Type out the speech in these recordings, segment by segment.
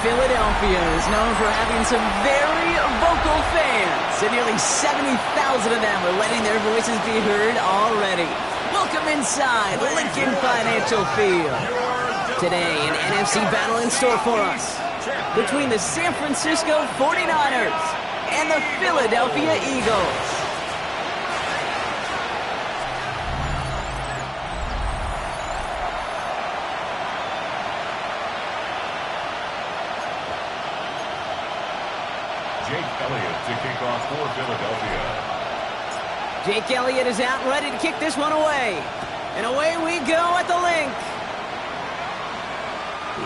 Philadelphia is known for having some very vocal fans, and nearly 70,000 of them are letting their voices be heard already. Welcome inside Lincoln Financial Field. Today, an NFC battle in store for us between the San Francisco 49ers and the Philadelphia Eagles. Jake Elliott to kick off for Philadelphia. Jake Elliott is out and ready to kick this one away. And away we go at the link.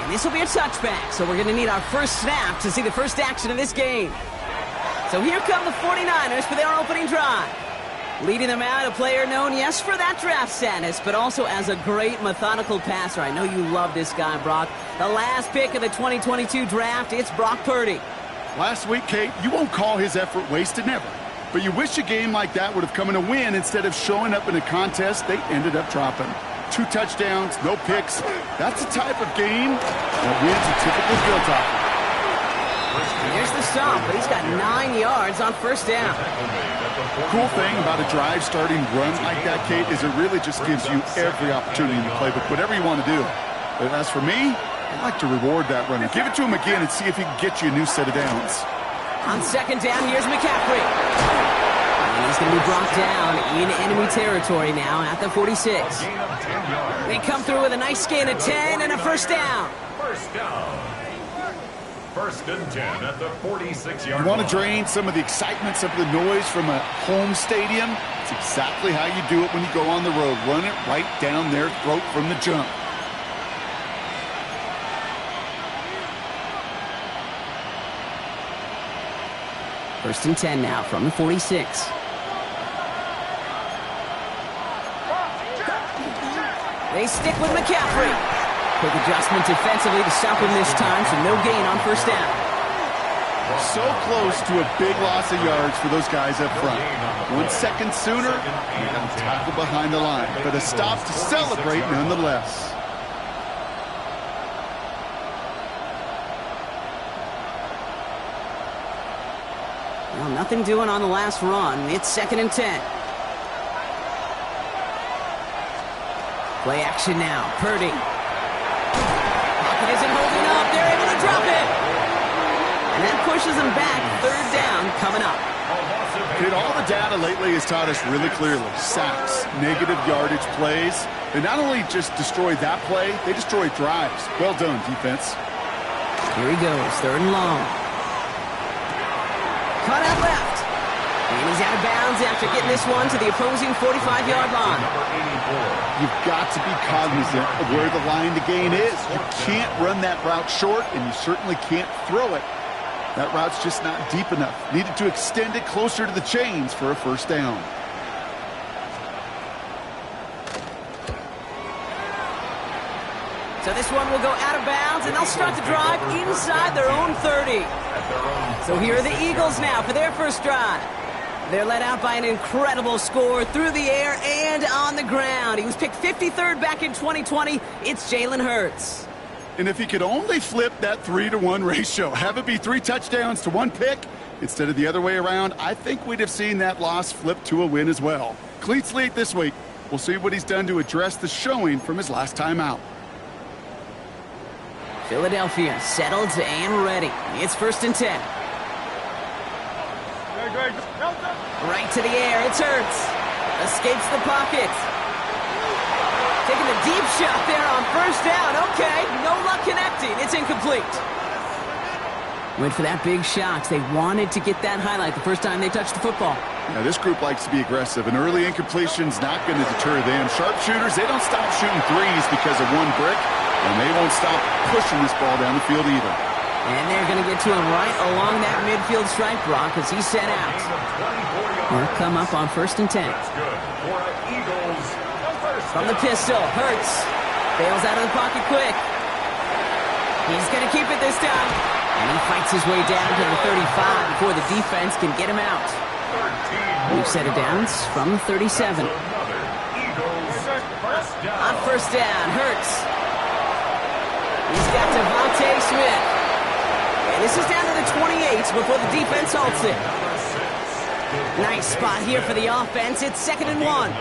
And this will be a touchback, so we're going to need our first snap to see the first action of this game. So here come the 49ers for their opening drive. Leading them out, a player known, yes, for that draft status, but also as a great methodical passer. I know you love this guy, Brock. The last pick of the 2022 draft, it's Brock Purdy. Last week, Kate, you won't call his effort wasted, never. But you wish a game like that would have come in a win instead of showing up in a contest they ended up dropping. 2 touchdowns, no picks. That's the type of game that wins are typically built off of. Here's the stop, but he's got 9 yards on first down. Cool thing about a drive starting run like that, Kate, is it really just gives you every opportunity in the playbook, whatever you want to do. But as for me, I'd like to reward that runner. Give it to him again and see if he can get you a new set of downs. On second down, here's McCaffrey. And he's going to be brought down in enemy territory now at the 46. They come through with a nice gain of 10 and a first down. First down. First and 10 at the 46-yard line. You want to drain some of the excitement, some of the noise from a home stadium? It's exactly how you do it when you go on the road. Run it right down their throat from the jump. First and 10 now from the 46. They stick with McCaffrey. Quick adjustment defensively to stop him this time, so no gain on first down. So close to a big loss of yards for those guys up front. 1 second sooner, and tackle behind the line. But a stop to celebrate nonetheless. Well, nothing doing on the last run. It's second and 10. Play action now. Purdy. Pocket isn't holding up. They're able to drop it. And that pushes them back. Third down coming up. All the data lately has taught us really clearly. Sacks, negative yardage plays. They not only just destroy that play, they destroy drives. Well done, defense. Here he goes. Third and long. Cut out left. And he's out of bounds after getting this one to the opposing 45-yard line. You've got to be cognizant of where the line to gain is. You can't run that route short, and you certainly can't throw it. That route's just not deep enough. Needed to extend it closer to the chains for a first down. So this one will go out of bounds, and they'll start the drive inside their own 30. So here are the Eagles now for their first drive. They're led out by an incredible score through the air and on the ground. He was picked 53rd back in 2020. It's Jalen Hurts. And if he could only flip that 3-to-1 ratio, have it be 3 touchdowns to 1 pick instead of the other way around, I think we'd have seen that loss flip to a win as well. Cleats lead this week. We'll see what he's done to address the showing from his last time out. Philadelphia settled and ready. It's first and 10. Right to the air. It's Hurts. Escapes the pocket. Taking a deep shot there on first down. Okay, no luck connecting. It's incomplete. Went for that big shot. They wanted to get that highlight the first time they touched the football. Now, this group likes to be aggressive, and early incompletion's not going to deter them. Sharpshooters, they don't stop shooting threes because of 1 brick, and they won't stop pushing this ball down the field either. And they're going to get to him right along that midfield stripe, Brock, as he's set out. He'll come up on first and 10. From the pistol, Hurts bails out of the pocket quick. He's going to keep it this time. And he fights his way down to the 35 before the defense can get him out. We've set it downs from 37. On first down, Hurts. He's got Devontae Smith. And this is down to the 28 before the defense halts it. Nice spot here for the offense. It's 2nd and 1.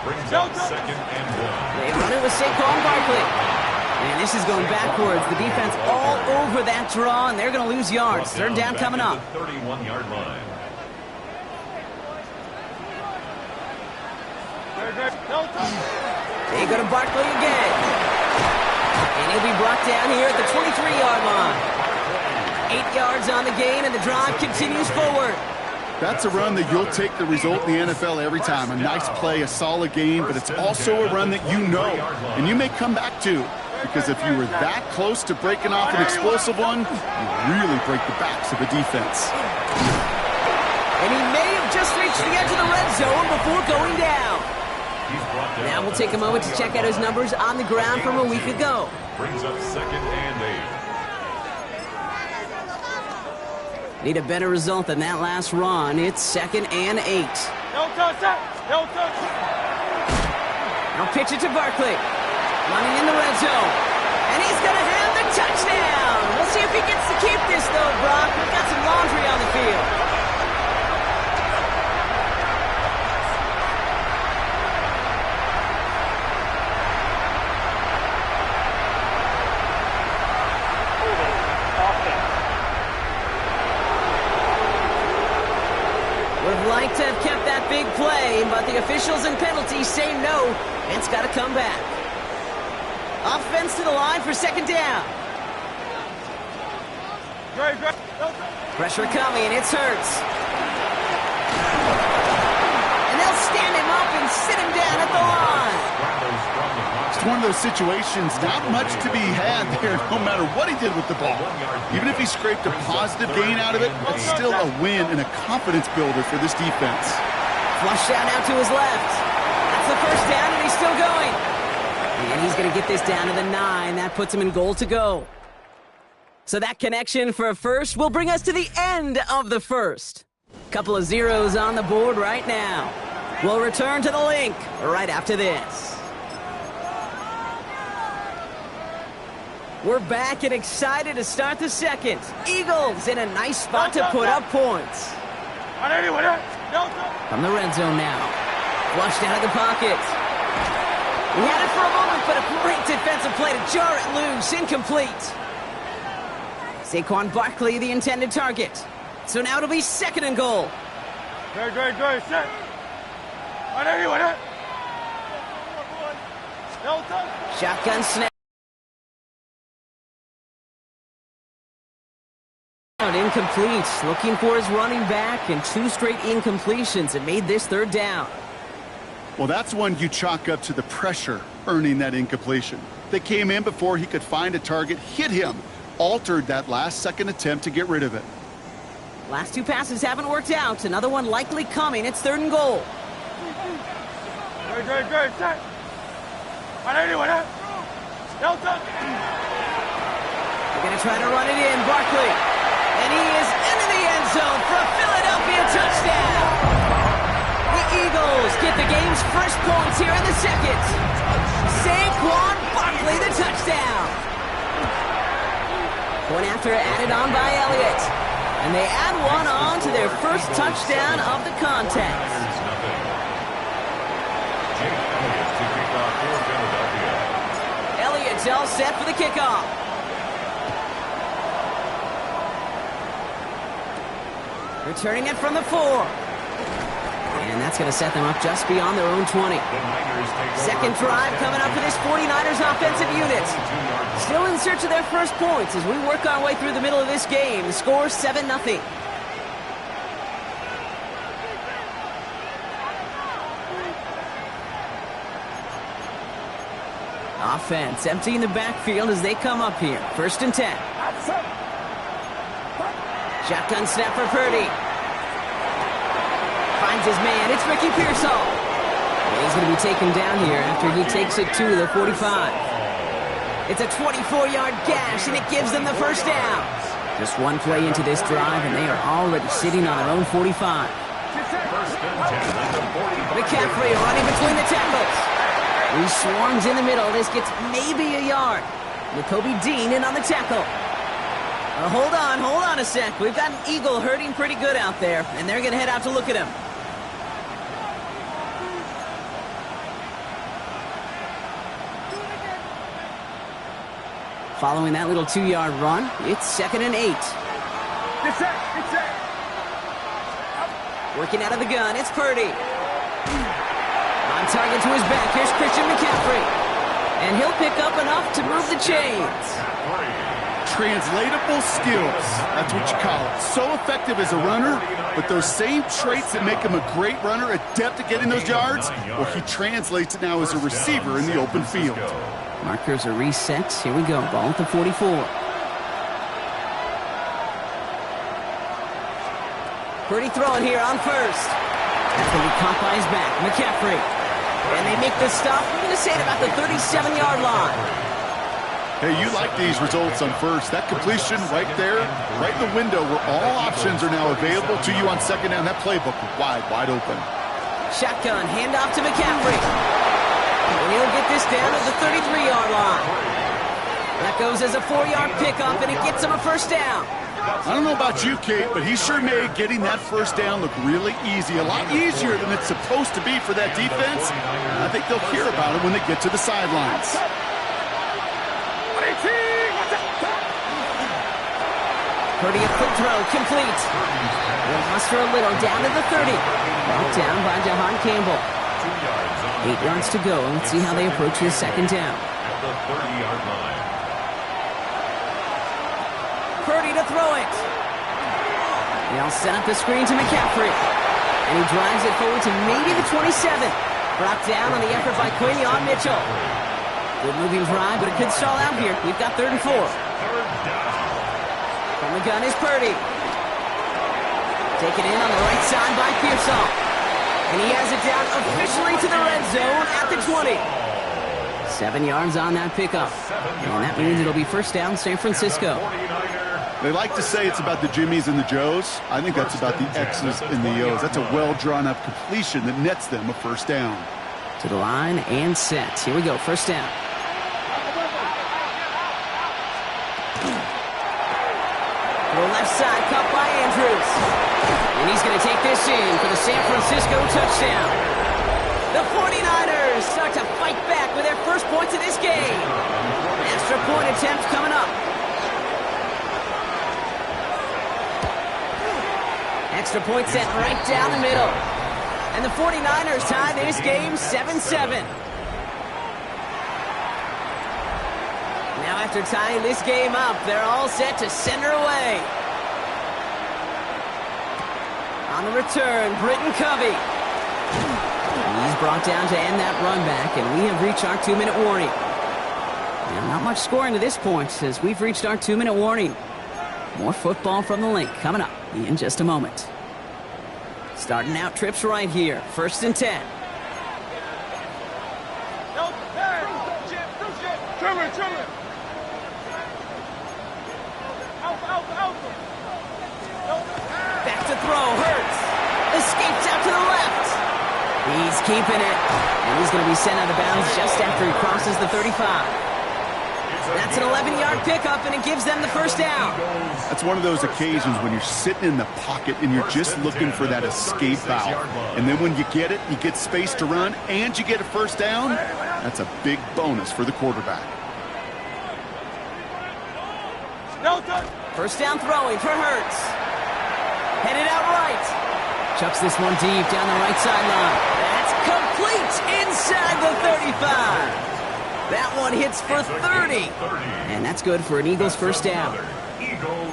Brings up 2nd and 1. They run it with Saquon Barkley. And this is going backwards. The defense all over that draw, and they're going to lose yards. 3rd down coming up. 31-yard line. They go to Barkley again. And he'll be brought down here at the 23-yard line. 8 yards on the gain, and the drive continues forward. That's a run that you'll take the result in the NFL every time. A nice play, a solid game, but it's also a run that you know and you may come back to. Because if you were that close to breaking off an explosive one, you really break the backs of a defense. And he may have just reached the edge of the red zone before going down. Now we'll take a moment to check out his numbers on the ground from a week ago. Brings up 2nd and 8. Need a better result than that last run. It's 2nd and 8. No touch that. No touch. Now pitch it to Barkley. Running in the red zone. And he's going to have the touchdown. We'll see if he gets to keep this, though, Brock. We've got some laundry on the field. Would have liked to have kept that big play, but the officials and penalties say no. It's got to come back. Offense to the line for 2nd down. Pressure coming, and it's Hurts. And they'll stand him up and sit him down at the line. It's one of those situations, not much to be had there no matter what he did with the ball. Even if he scraped a positive gain out of it, it's still a win and a confidence builder for this defense. Flush down out to his left. That's the 1st down, and he's still going. And he's going to get this down to the 9. That puts him in goal to go. So that connection for a first will bring us to the end of the first. Couple of zeros on the board right now. We'll return to the link right after this. We're back and excited to start the second. Eagles in a nice spot to put up points. From the red zone now. Flushed out of the pocket. He had it for a moment, but a great defensive play to jar it loose. Incomplete. Saquon Barkley, the intended target. So now it'll be 2nd and goal. Good. Set. Shotgun snap. Incomplete. Looking for his running back, and 2 straight incompletions. It made this 3rd down. Well, that's one you chalk up to the pressure earning that incompletion. They came in before he could find a target, hit him, altered that last-second attempt to get rid of it. Last 2 passes haven't worked out. Another one likely coming. It's 3rd and goal. Good. Set. They're going to try to run it in. Barkley. And he is into the end zone for a Philadelphia touchdown. The Eagles get the game's first points here in the second. Saquon Barkley, the touchdown. Point after added on by Elliott. And they add one on to their first touchdown of the contest. Elliott's all set for the kickoff. Returning it from the 4. And that's going to set them up just beyond their own 20. Second drive coming up for this 49ers offensive unit. Still in search of their first points as we work our way through the middle of this game. The score 7-0. Offense emptying the backfield as they come up here. 1st and 10. Shotgun snap for Purdy. Finds his man. It's Ricky Pearsall. And he's going to be taken down here after he takes it to the 45. It's a 24-yard gash, and it gives them the 1st down. Just one play into this drive, and they are already sitting on their own 45. McCaffrey running between the tackles. He swarms in the middle. This gets maybe a yard. N'Kobe Dean in on the tackle. Hold on a sec. We've got an Eagle hurting pretty good out there, and they're going to head out to look at him. Following that little 2-yard run, it's 2nd and 8. Get set. Get set. Working out of the gun, it's Purdy. On target to his back, here's Christian McCaffrey. And he'll pick up enough to move the chains. Translatable skills, that's what you call it. So effective as a runner, but those same traits that make him a great runner, adept at getting those yards, well, he translates it now as a receiver in the open field. Markers are reset. Here we go. Ball at the 44. Purdy throwing here on first. That's going to be caught by his back. McCaffrey. And they make the stop. We're going to say it about the 37-yard line. Hey, you like these results on first. That completion right there, right in the window where all options are now available to you on second down. That playbook wide open. Shotgun, handoff to McCaffrey. And he'll get this down at the 33-yard line. That goes as a 4-yard pickup, and it gets him a first down. I don't know about you, Kate, but he sure made getting that first down look really easy. A lot easier than it's supposed to be for that defense. I think they'll hear about it when they get to the sidelines. Purdy a quick throw, complete. He'll muster a little, down to the 30. Brought down by Jahan Campbell. 8 yards to go. Let's see how they approach this second down. At the 30-yard line. Purdy to throw it. They'll set up the screen to McCaffrey. And he drives it forward to maybe the 27. Brought down on the effort by Quinion Mitchell. Good moving drive, but it could stall out here. We've got 3rd and 4. From the gun is Purdy. Taken in on the right side by Pearsall. And he has it down officially to the red zone at the 20. 7 yards on that pickup. And that means it'll be first down San Francisco. They like to say it's about the Jimmies and the Joes. I think that's about the X's and the O's. That's a well-drawn-up completion that nets them a first down. To the line and set. Here we go, first down. To the left side, caught by Andrews. And he's going to take this in for the San Francisco touchdown. The 49ers start to fight back with their first points of this game. Extra point attempt coming up. Extra point set right down the middle. And the 49ers tie this game 7-7. Now after tying this game up, they're all set to send her away. On the return, Britton Covey. He's brought down to end that run back, and we have reached our 2-minute warning. Now, not much scoring to this point as we've reached our 2-minute warning. More football from the link coming up in just a moment. Starting out trips right here, 1st and 10. Back to throw, Hurts. Escapes out to the left. He's keeping it. And he's going to be sent out of bounds just after he crosses the 35. That's an 11-yard pickup, and it gives them the first down. That's one of those occasions when you're sitting in the pocket and you're just looking for that escape valve. And then when you get it, you get space to run, and you get a first down. That's a big bonus for the quarterback. First down throwing for Hurts. Headed out right. Chucks this one deep down the right sideline. That's complete inside the 35. That one hits for 30. And that's good for an Eagles first down.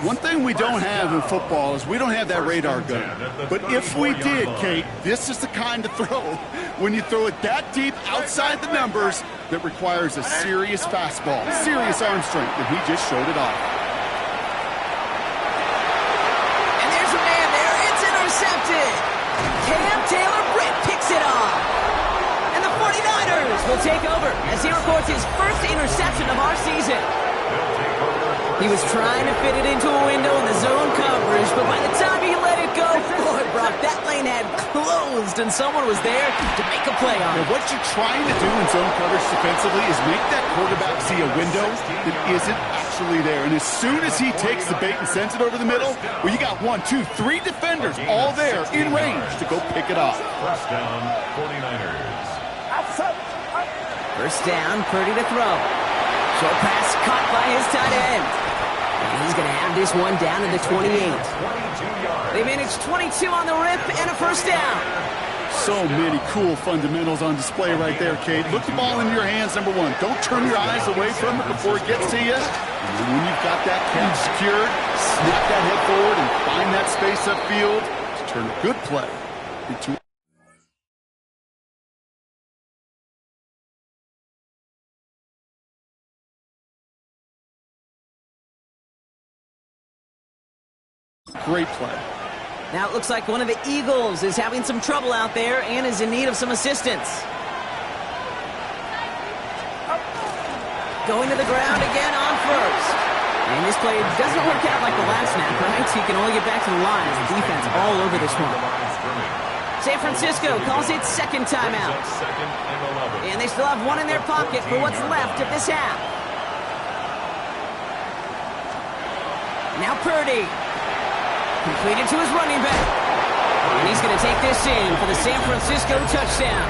One thing we don't have in football is we don't have that radar gun. But if we did, Kate, this is the kind of throw, when you throw it that deep outside the numbers, that requires a serious fastball, serious arm strength, and he just showed it off. And there's a man there. It's intercepted. Cam Taylor-Britt picks it off. And the 49ers will take over as he records his first interception of our season. He was trying to fit it into a window in the zone coverage, but by the time he let it go, boy, Brian, thought that lane had closed and someone was there to make a play on it. What you're trying to do in zone coverage defensively is make that quarterback see a window that isn't actually there. And as soon as he takes the bait and sends it over the middle, well, you got 1, 2, 3 defenders all there in range to go pick it off. First down, 49ers. First down, Purdy to throw. Short pass caught by his tight end. And he's going to have this one down to the 28. 22 yards. They managed 22 on the rip and a first down. So many cool fundamentals on display right there, Kate. Look the ball in your hands, number one. Don't turn your eyes away from it before it gets to you. And then when you've got that catch secured, snap that head forward and find that space upfield to turn a good play into great play. Now it looks like one of the Eagles is having some trouble out there and is in need of some assistance. Going to the ground again on first. And this play doesn't work out like the last snap, right? So you can only get back to the line. The defense all over this one. San Francisco calls it second timeout. And they still have one in their pocket for what's left of this half. Now Purdy. Completed to his running back. And he's going to take this in for the San Francisco touchdown.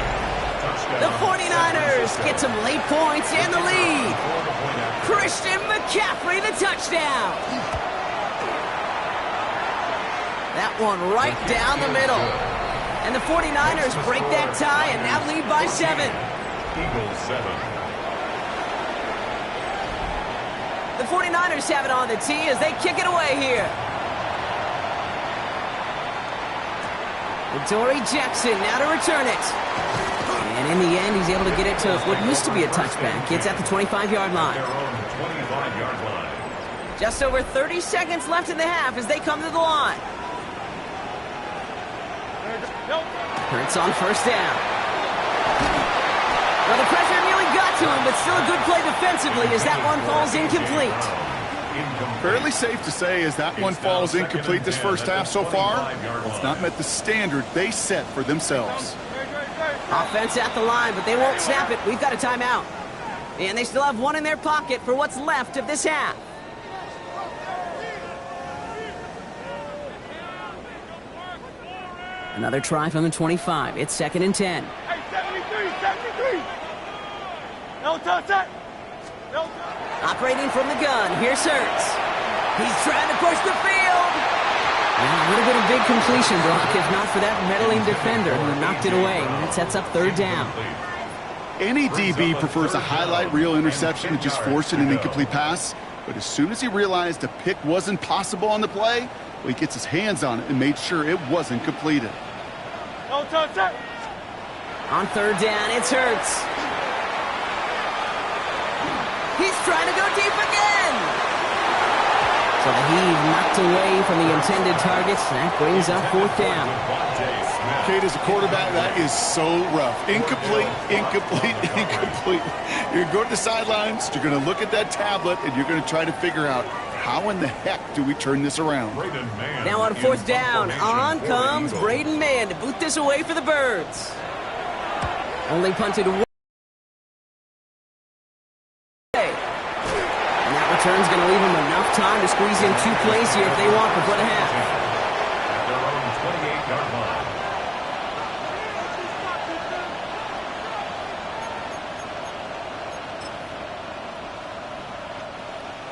The 49ers get some late points and the lead. Christian McCaffrey, the touchdown. That one right down the middle. And the 49ers break that tie and now lead by 7. Eagles 7. The 49ers have it on the tee as they kick it away here. Dory Jackson now to return it. And in the end, he's able to get it to what used to be a touchback. It's at the 25-yard line. Their own 25-yard line. Just over 30 seconds left in the half as they come to the line. Hurts on first down. Well, the pressure nearly got to him, but still a good play defensively as that one falls incomplete. Fairly safe to say as that one falls incomplete this first half so far, it's not met the standard they set for themselves. Offense at the line, but they won't snap it. We've got a timeout. And they still have one in their pocket for what's left of this half. Another try from the 25. It's 2nd and 10. Hey, 73. No touch that. No touch. Operating from the gun, here's Hurts. He's trying to push the field. Well, it would have been a big completion block if not for that meddling defender who knocked it away. That sets up 3rd down. Any DB prefers a highlight reel interception to just forcing an incomplete pass. But as soon as he realized a pick wasn't possible on the play, well, he gets his hands on it and made sure it wasn't completed. No touch that. On 3rd down, it's Hurts. He's trying to go deep again. So the heave knocked away from the intended targets. That brings up 4th down. Kate, as a quarterback, that is so rough. Incomplete. You're going to go to the sidelines, you're going to look at that tablet, and you're going to try to figure out how in the heck do we turn this around. Now on 4th down, on comes Braden Mann to boot this away for the Birds. Only punted one. Return's going to leave them enough time to squeeze in 2 plays here if they want before the half. At their own 28-yard line.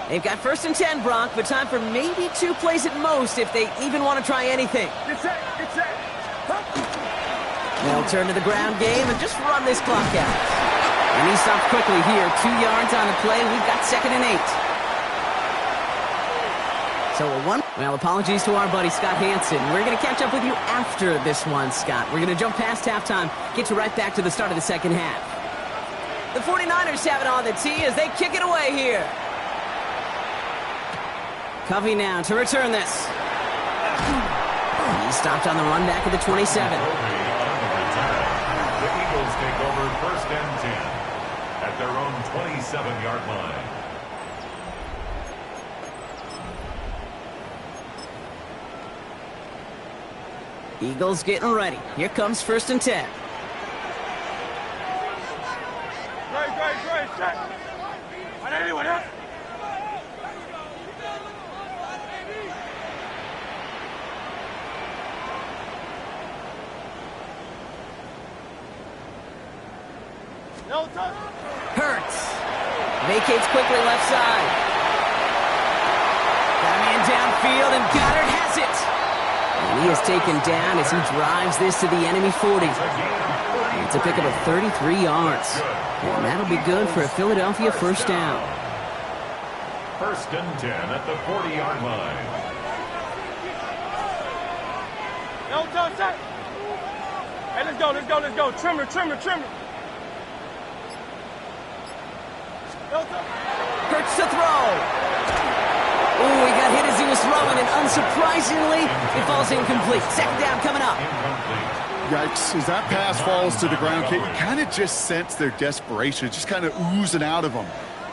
They've got 1st and 10, Brock, but time for maybe 2 plays at most if they even want to try anything. Get set. They'll turn to the ground game and just run this clock out. And he stopped quickly here. 2 yards on the play. We've got 2nd and 8. So a 1. Well, apologies to our buddy Scott Hansen. We're going to catch up with you after this one, Scott. We're going to jump past halftime, get you right back to the start of the 2nd half. The 49ers have it on the tee as they kick it away here. Covey now to return this. He stopped on the run back at the 27. The Eagles take over 1st and 10 at their own 27-yard line. Eagles getting ready. Here comes 1st and 10. Great, check. I need anyone else? No touch. Hurts. Vacates quickly left side. Got a man downfield, and Goddard has it. And he is taken down as he drives this to the enemy 40. It's a pickup of 33 yards. And that'll be good for a Philadelphia 1st down. 1st and 10 at the 40-yard line. No touch. Hey, let's go. Trimmer. No touch. Hurts to throw. Ooh, he got hit as he was throwing, and unsurprisingly, it falls incomplete. 2nd down coming up. Yikes, as that pass falls to the ground, you kind of just sense their desperation, just kind of oozing out of them.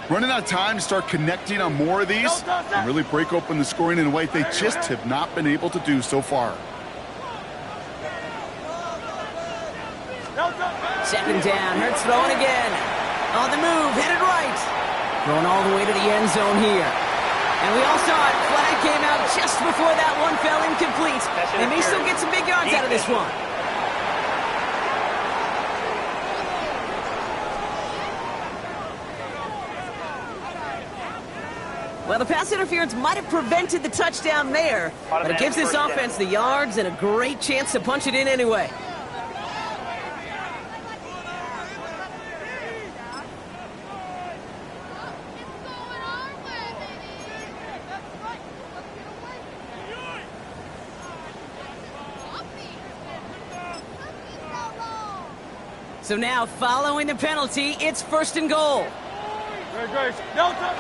Running out of time to start connecting on more of these and really break open the scoring in a way they just have not been able to do so far. 2nd down, Hurts throwing again. On the move, headed right. Throwing all the way to the end zone here. And we all saw it. Flag came out just before that one fell incomplete. They may still get some big yards out of this one. Well, the pass interference might have prevented the touchdown there, but it gives this offense the yards and a great chance to punch it in anyway. So now, following the penalty, it's 1st and goal. Great. No touch.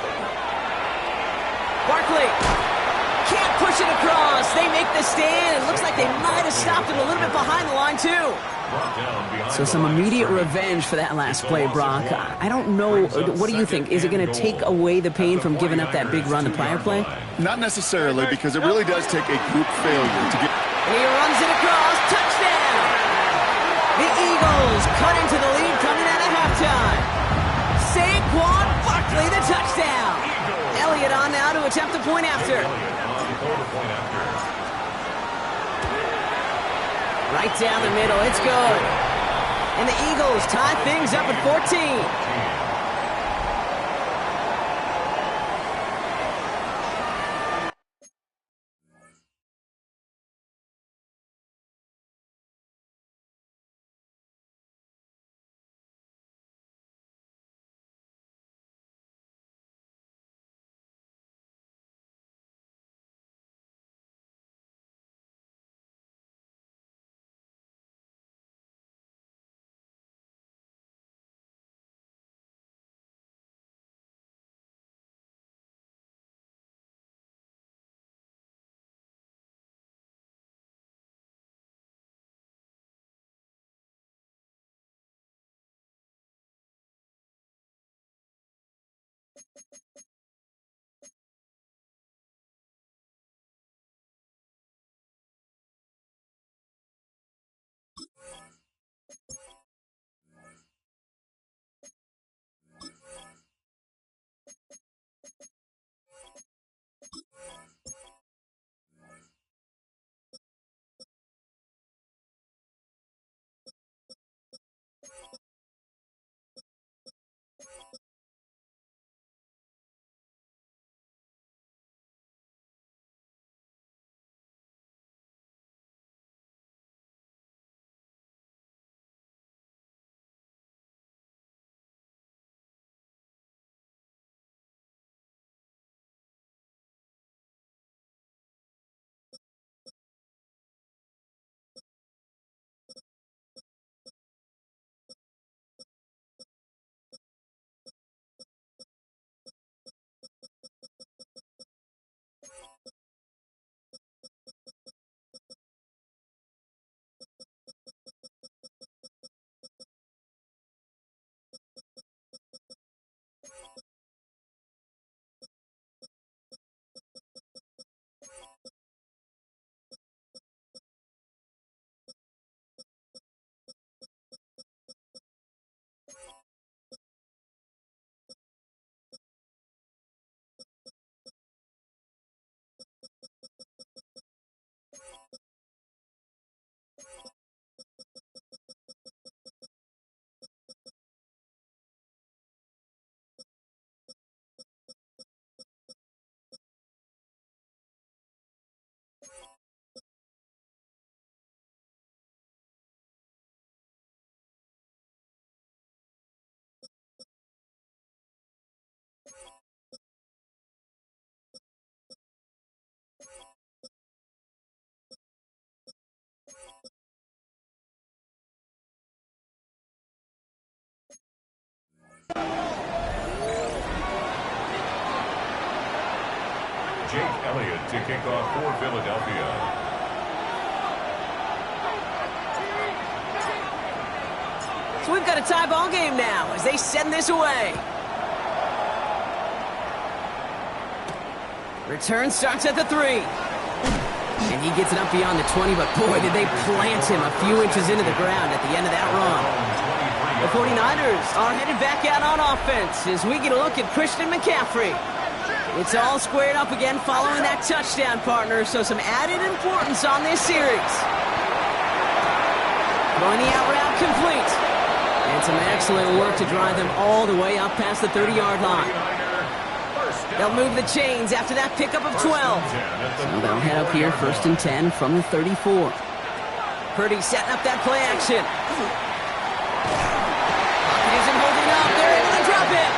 Barkley can't push it across. They make the stand. It looks like they might have stopped it a little bit behind the line, too. So some immediate revenge for that last play, Brock. I don't know. What do you think? Is it going to take away the pain from giving up that big run the prior play? Not necessarily, because it really does take a group failure to get... He runs it across. Touchdown! The Eagles cut into the lead coming out of halftime. Saquon Barkley, the touchdown. Elliott on now to attempt the point after. Right down the middle, it's good. And the Eagles tie things up at 14. Jake Elliott to kick off for Philadelphia. So we've got a tie ball game now as they send this away. Return starts at the 3. And he gets it up beyond the 20, but boy, did they plant him a few inches into the ground at the end of that run. The 49ers are headed back out on offense as we get a look at Christian McCaffrey. It's all squared up again following that touchdown, partner, so some added importance on this series. Going the out route complete. And some excellent work to drive them all the way up past the 30-yard line. They'll move the chains after that pickup of 12. So they'll head up here, 1st and 10 from the 34. Purdy setting up that play action. Pocket isn't holding up. They're able to drop it.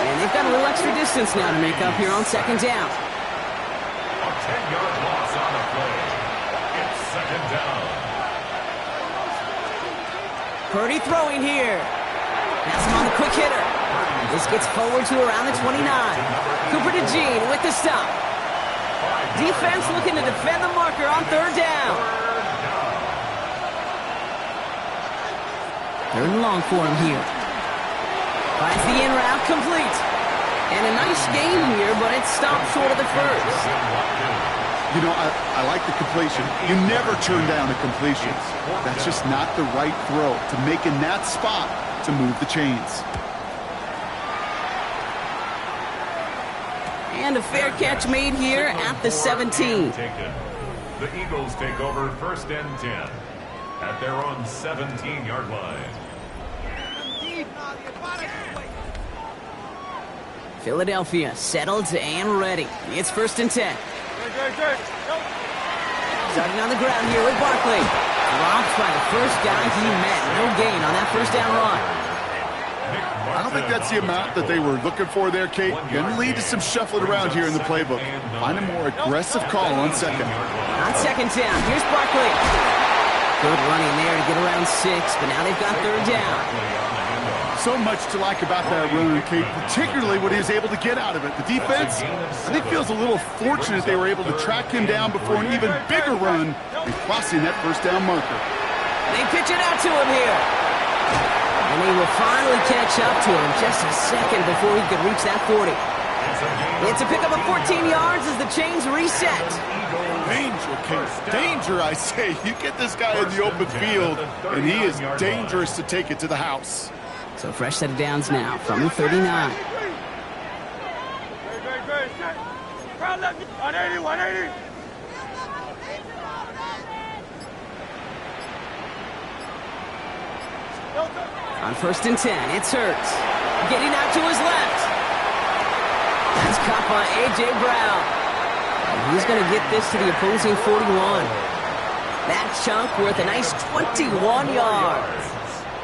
And they've got a little extra distance now to make up here on 2nd down. A 10-yard loss on the play. It's 2nd down. Purdy throwing here. Pass him on the quick hitter. This gets forward to around the 29. Cooper to Jean with the stop. Defense looking to defend the marker on 3rd down. 3rd and long for him here. Finds the in route complete. And a nice game here, but it stopped short of the first. You know, I like the completion. You never turn down a completion. That's just not the right throw to make in that spot to move the chains. And a fair catch made here at the 17. The Eagles take over 1st and 10 at their own 17-yard line. Philadelphia settled and ready. It's 1st and 10. Starting on the ground here with Barkley. Dropped by the first guy he met. No gain on that 1st down run. I don't think that's the amount that they were looking for there, Kate. Going to lead to some shuffling around here in the playbook. Find a more aggressive call on 2nd. On 2nd down, here's Barkley. Good running there to get around 6, but now they've got 3rd down. So much to like about that run, Kate, particularly what he was able to get out of it. The defense, I think, feels a little fortunate they were able to track him down before an even bigger run and crossing that 1st down marker. They pitch it out to him here. And he will finally catch up to him just a second before he could reach that 40. It's a pickup of 14 yards as the chains reset. Danger, Kate. Danger, I say. You get this guy in the open field, and he is dangerous to take it to the house. So fresh set of downs now from the 39. 180, 180. On 1st and 10, it's Hurts. Getting out to his left. That's caught by A.J. Brown. And he's going to get this to the opposing 41. That chunk worth a nice 21 yards.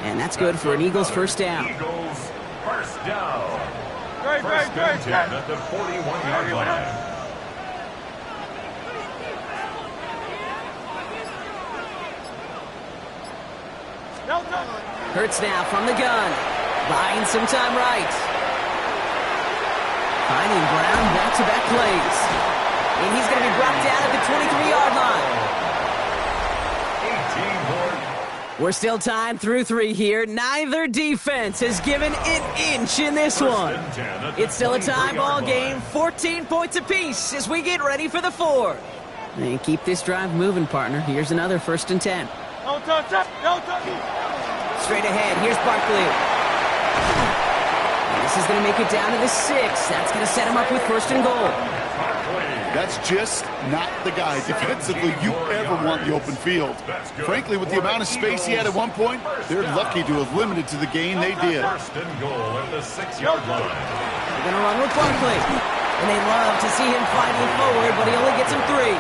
And that's good for an Eagles 1st down. Eagles 1st down. Great, 10 at the 41-yard line. Hurts now from the gun. Buying some time right. Finding Brown back-to-back plays. And he's going to be brought down at the 23-yard line. We're still tied through 3 here. Neither defense has given an inch in this one. It's still a tie ball game. 14 points apiece as we get ready for the 4th. And keep this drive moving, partner. Here's another 1st and 10. Don't touch it. Don't touch it. Straight ahead, here's Barkley. And this is going to make it down to the 6. That's going to set him up with 1st and goal. That's just not the guy defensively you ever want in the open field. Frankly, with the amount of space he had at one point, they're lucky to have limited to the gain they did. 1st and goal at the 6-yard line. They're going to run with Barkley. And they love to see him fighting forward, but he only gets him 3.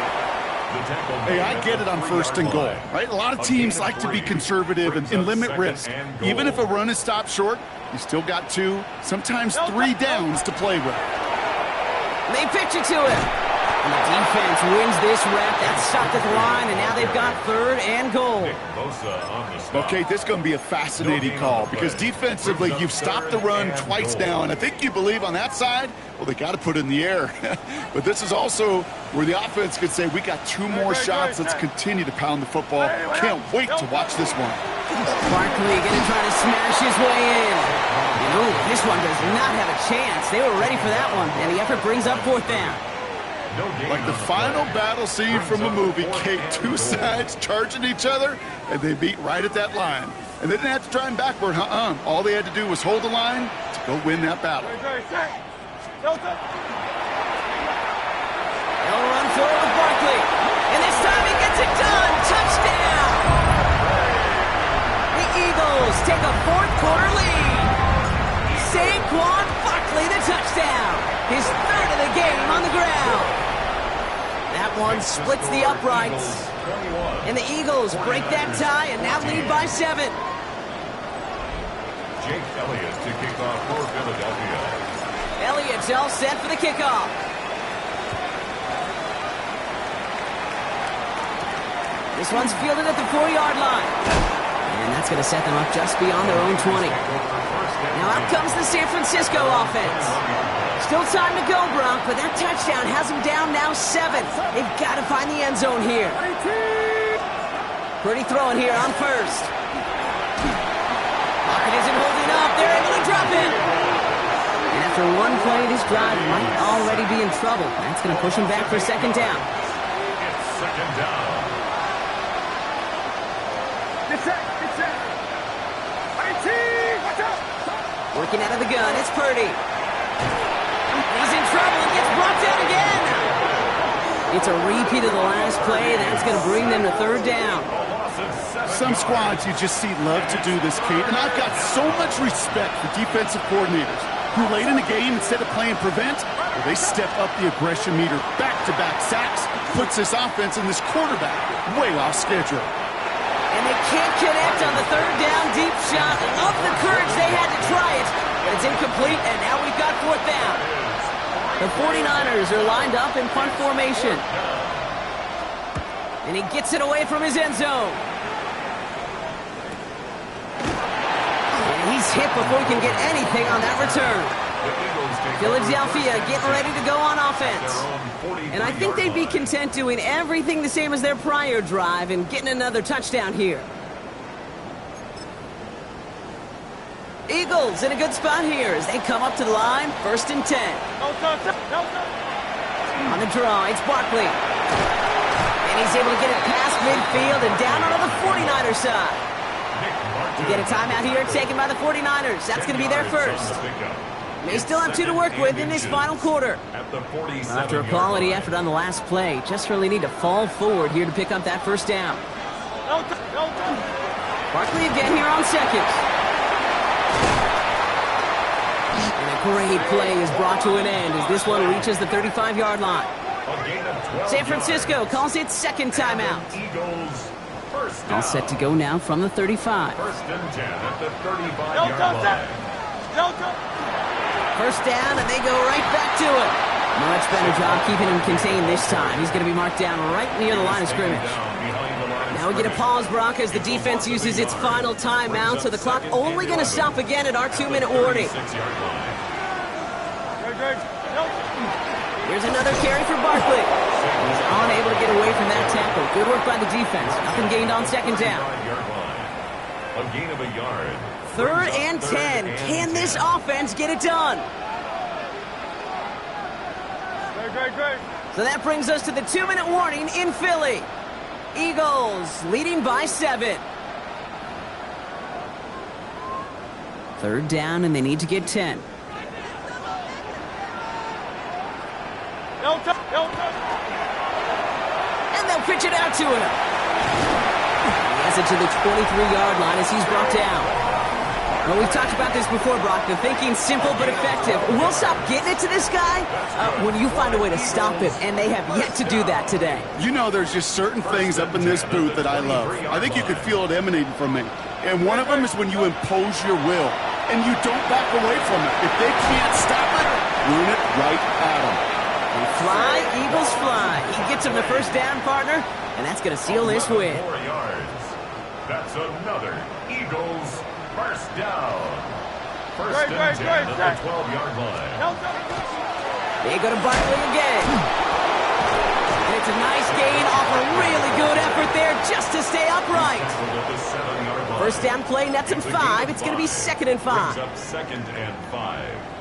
Hey, I get it on 1st and goal, right? A lot of teams like to be conservative and limit risk. Even if a run is stopped short, you still got 2, sometimes 3 downs to play with. They pitch it to him. And the defense wins this rep. That's stopped at the line, and now they've got 3rd and goal. Okay, this is going to be a fascinating call because defensively, you've stopped the run twice now, and I think you believe on that side, well, they got to put it in the air. But this is also where the offense could say, we got 2 more shots. Let's continue to pound the football. Can't wait to watch this one. Barkley going to try to smash his way in. No, this one does not have a chance. They were ready for that one, and the effort brings up 4th down. Like the final battle scene from a movie, Kate, 2 sides charging each other, and they meet right at that line. And they didn't have to drive backward, All they had to do was hold the line to go win that battle. They'll run forward with Barkley, and this time he gets it done. Touchdown! The Eagles take a 4th quarter lead. Saquon Barkley, the touchdown. His 3rd of the game on the ground. That one splits the uprights. And the Eagles break that tie and now lead by 7. Jake Elliott to kick off for Philadelphia. Elliott's all set for the kickoff. This one's fielded at the 4-yard line. And that's going to set them up just beyond their own 20. Now out comes the San Francisco offense. Still time to go, Brock, but that touchdown has them down now 7. They've got to find the end zone here. Pretty throwing here on 1st. Pocket isn't holding up. They're able to drop it. And after one play, this drive might already be in trouble. That's going to push them back for 2nd down. It's 2nd down. Working out of the gun, it's Purdy. He's in trouble and gets brought down again. It's a repeat of the last play. That's going to bring them to 3rd down. Some squads you just see love to do this, Kate, and I've got so much respect for defensive coordinators who late in the game, instead of playing prevent, well, they step up the aggression meter. Back-to-back sacks puts this offense and this quarterback way off schedule. And they can't connect on the 3rd down deep shot. Love the courage they had to try it, but it's incomplete, and now we've got 4th down. The 49ers are lined up in punt formation. And he gets it away from his end zone. And he's hit before he can get anything on that return. Philadelphia getting ready to go on offense. And I think they'd be content doing everything the same as their prior drive and getting another touchdown here. Eagles in a good spot here as they come up to the line, 1st and 10. On the draw, it's Barkley. And he's able to get it past midfield and down onto the 49ers side. You get a timeout here taken by the 49ers. That's going to be their 1st. They still have 2 to work with in this final quarter. After a quality effort on the last play, just really need to fall forward here to pick up that 1st down. Barkley again here on 2nd. And a great play is brought to an end as this one reaches the 35-yard line. San Francisco calls it 2nd timeout. All set to go now from the 35. 1st and 10 at the 35-yard line. 1st down, and they go right back to it. Much better job keeping him contained this time. He's going to be marked down right near the line of scrimmage. Now we get a pause, Brock, as the defense uses its final timeout, so the clock only going to stop again at our 2-minute warning. Here's another carry for Barkley. He's unable to get away from that tackle. Good work by the defense. Nothing gained on 2nd down. A gain of a yard. 3rd and 10. Can this offense get it done? So that brings us to the 2-minute warning in Philly. Eagles leading by 7. 3rd down, and they need to get 10. And they'll pitch it out to him. He has it to the 23-yard line as he's brought down. Well, we've talked about this before, Brock. The thinking's simple but effective. We'll stop getting it to this guy when you find a way to stop him, and they have yet to do that today. You know, there's just certain things up in this booth that I love. I think you could feel it emanating from me. And one of them is when you impose your will, and you don't back away from it. If they can't stop it, ruin it right at them. They Fly, Eagles fly. He gets him the first down, partner, and that's going to seal this win. 4 yards. That's another Eagles first down. First and 10 at the 12-yard line. They go to Barkley again. And it's a nice gain off a really good effort there just to stay upright. First down play, nets him 5. It's going to be 2nd and 5. Brings up 2nd and 5.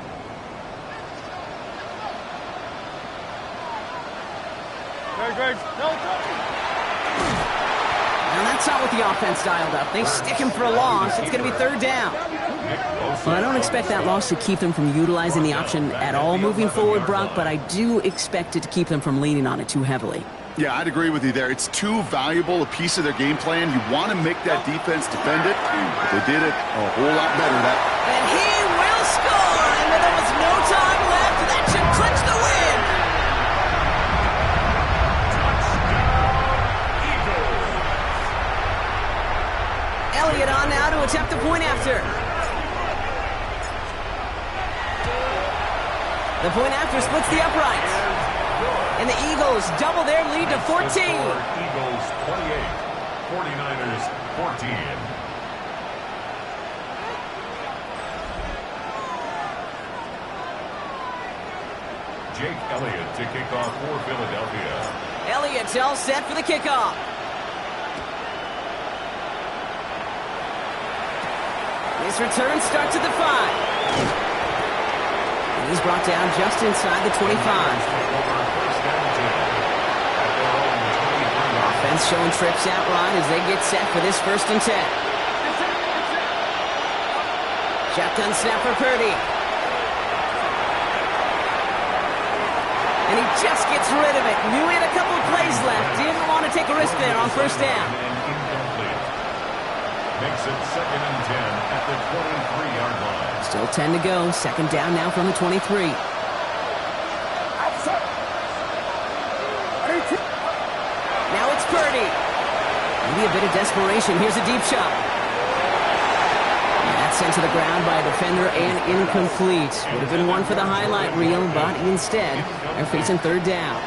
Now that's not what the offense dialed up. They stick him for a loss. It's going to be 3rd down. Well, I don't expect that loss to keep them from utilizing the option at all moving forward, Brock, but I do expect it to keep them from leaning on it too heavily. Yeah, I'd agree with you there. It's too valuable a piece of their game plan. You want to make that defense defend it. But they did it a whole lot better. And he will score! And with almost no time left, that should clinch the win! Elliott on now to attempt the point after. The point after splits the uprights. And the Eagles double their lead to 14. Eagles 28, 49ers 14. Jake Elliott to kick off for Philadelphia. Elliott's all set for the kickoff. His return starts at the 5. And he's brought down just inside the 25. Offense showing trips out right as they get set for this 1st and 10. Shotgun snap for Purdy. And he just gets rid of it. Knew he had a couple of plays left. Didn't want to take a risk there on 1st down. Makes it 2nd and 10 at the 23-yard line. Still 10 to go. 2nd down now from the 23. Now it's Purdy. Maybe a bit of desperation. Here's a deep shot. And that's sent to the ground by a defender and incomplete. Would have been one for the highlight reel, but instead, they're facing 3rd down.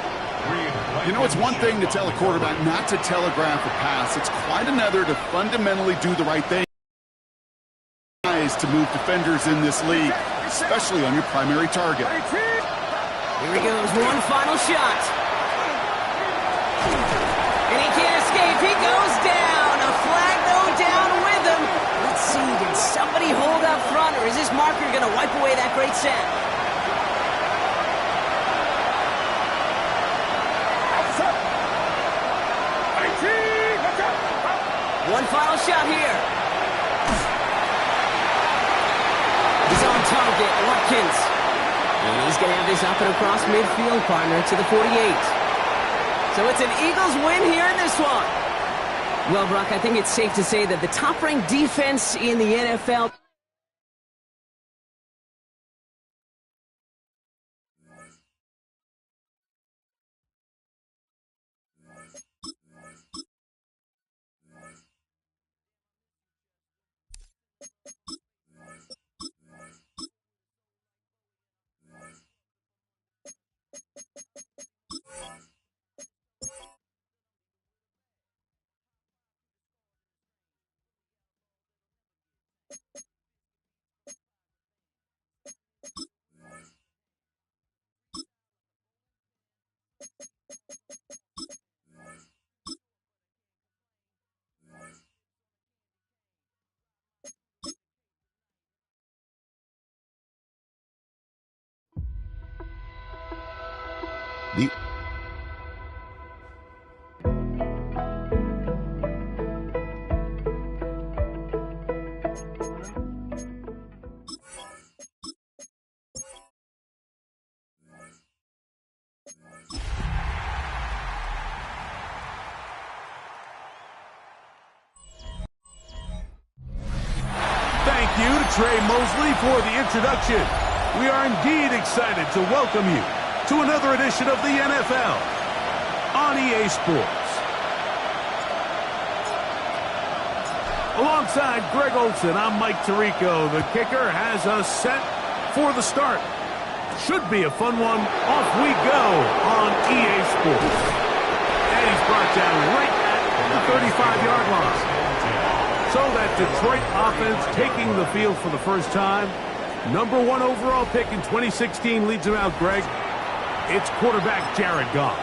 You know, it's one thing to tell a quarterback not to telegraph a pass. It's quite another to fundamentally do the right thing. To move defenders in this league, especially on your primary target. Here he goes, one final shot. And he can't escape. He goes down. A flag no down with him. Let's see, did somebody hold up front, or is this marker going to wipe away that great sack? One final shot here. He's on target, Watkins. And he's going to have this up and across midfield, partner, to the 48. So it's an Eagles win here in this one. Well, Brock, I think it's safe to say that the top-ranked defense in the NFL... Thank you to Trey Mosley for the introduction. We are indeed excited to welcome you to another edition of the NFL on EA Sports. Alongside Greg Olsen, I'm Mike Tirico. The kicker has us set for the start. Should be a fun one. Off we go on EA Sports. And he's brought down right at the 35-yard line. So that Detroit offense taking the field for the first time. Number 1 overall pick in 2016 leads him out, Greg. It's quarterback Jared Goff.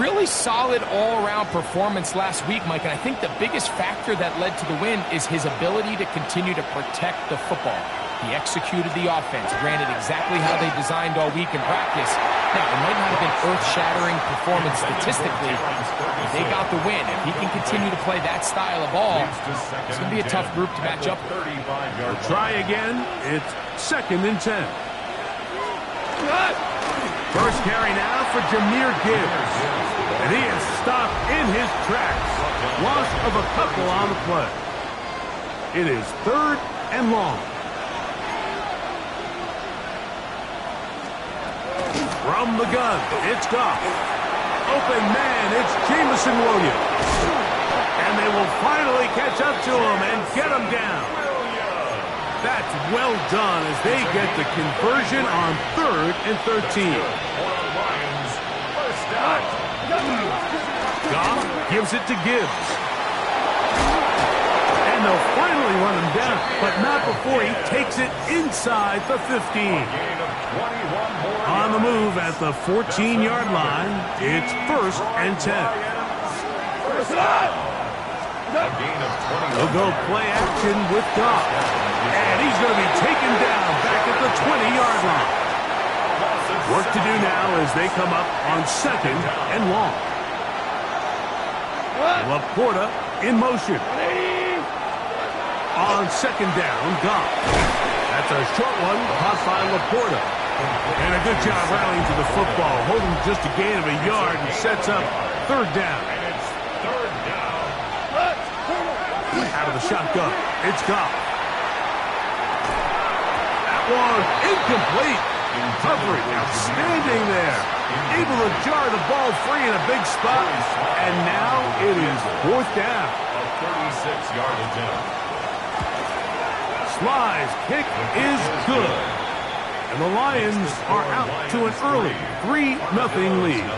Really solid all-around performance last week, Mike, and I think the biggest factor that led to the win is his ability to continue to protect the football. He executed the offense, ran it exactly how they designed all week in practice. Now, it might not have been earth-shattering performance statistically, but they got the win. If he can continue to play that style of ball, it's going to be a tough group to match up with. We'll try again. It's 2nd and 10. First carry now for Jahmyr Gibbs. And he is stopped in his tracks. Loss of a couple on the play. It is 3rd and long. From the gun, it's Goff. Open man, it's Jameson Williams. And they will finally catch up to him and get him down. That's well done as they get the conversion on 3rd and 13. Goff gives it to Gibbs. And they'll finally run him down, but not before he takes it inside the 15. On the move at the 14-yard line, it's 1st and 10. They'll go play action with Goff. And he's going to be taken down back at the 20-yard line. Work to do now as they come up on 2nd and long. Laporta in motion. On 2nd down, Goff. That's a short one caught by Laporta. And a good job rallying to the football, holding just a gain of a yard and sets up 3rd down. Out of the shotgun, it's Goff. That one incomplete. Coverage outstanding there. Able to jar the ball free in a big spot. And now it is 4th down. A 36-yard attempt. Sly's kick is good. And the Lions are out to an early 3-0 lead.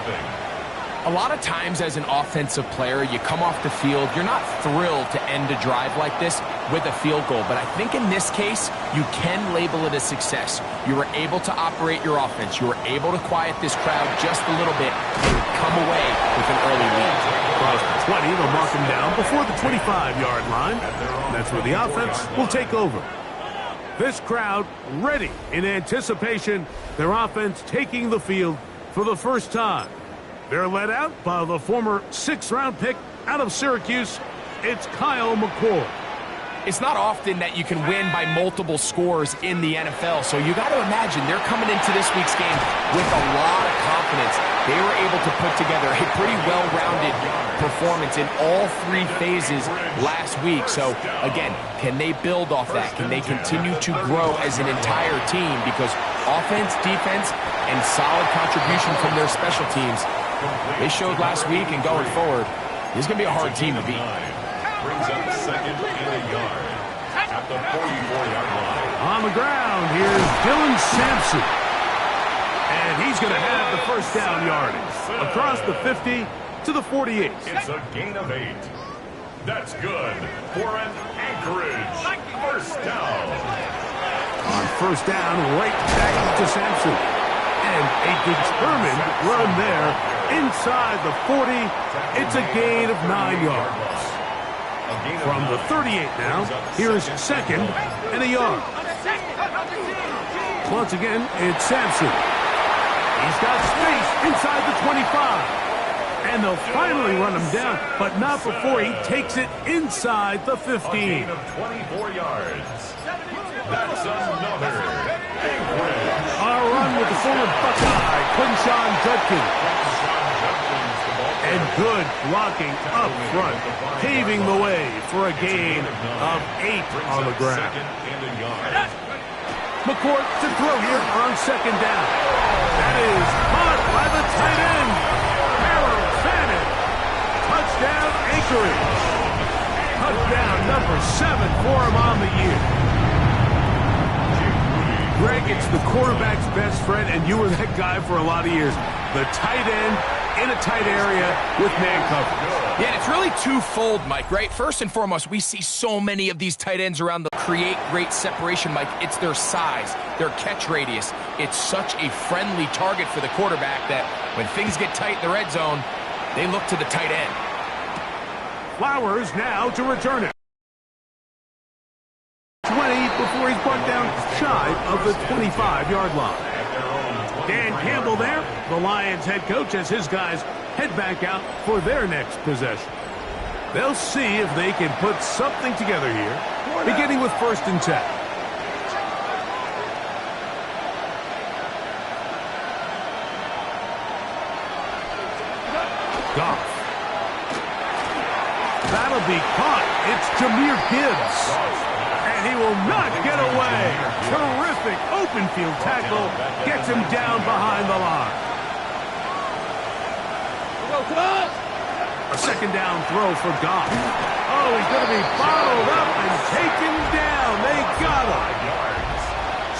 A lot of times as an offensive player, you come off the field, you're not thrilled to end a drive like this with a field goal. But I think in this case, you can label it a success. You were able to operate your offense. You were able to quiet this crowd just a little bit and come away with an early lead. Across the 20, they'll mark him down before the 25-yard line. That's where the offense will take over. This crowd ready in anticipation. Their offense taking the field for the first time. They're led out by the former 6th-round pick out of Syracuse. It's Kyle McCord. It's not often that you can win by multiple scores in the NFL, so you got to imagine they're coming into this week's game with a lot of confidence. They were able to put together a pretty well-rounded performance in all 3 phases last week. So, again, can they build off that? Can they continue to grow as an entire team? Because offense, defense, and solid contribution from their special teams, they showed last week and going forward, this is going to be a hard team to beat. Brings up 2nd and a yard at the 44-yard line. On the ground, here's Dylan Sampson. And he's going to have the first down yardage. Across the 50 to the 48. It's a gain of 8. That's good for an Anchorage first down. On first down, right back to Sampson. And a determined run there inside the 40. It's a gain of 9 yards. From the 38 now, here's 2nd and a yard. Once again, it's Sampson. He's got space inside the 25. And they'll finally run him down, but not before he takes it inside the 15. A gain of 24 yards. That's another Anchorage. On a run with the former Buckeye, Quinshawn Judkins. And good blocking up front, paving the way for a gain of 8 on the ground. McCourt to throw here on 2nd down. That is caught by the tight end, Harold Fannin. Touchdown, Anchorage. Touchdown number 7 for him on the year. Greg, it's the quarterback's best friend, and you were that guy for a lot of years. The tight end in a tight area with man coverage. Yeah, and it's really twofold, Mike, right? First and foremost, we see so many of these tight ends around the create great separation, Mike. It's their size, their catch radius. It's such a friendly target for the quarterback that when things get tight in the red zone, they look to the tight end. Flowers now to return it. 20 before he's brought down shy of the 25-yard line. Dan Campbell there, the Lions head coach, as his guys head back out for their next possession. They'll see if they can put something together here, beginning with 1st and 10. Goff. That'll be caught. It's Jahmyr Gibbs. And he will not get away. Terrific open field tackle. Gets him down behind the line. A 2nd down throw for Goff. Oh, he's going to be bottled up and taken down. They got him.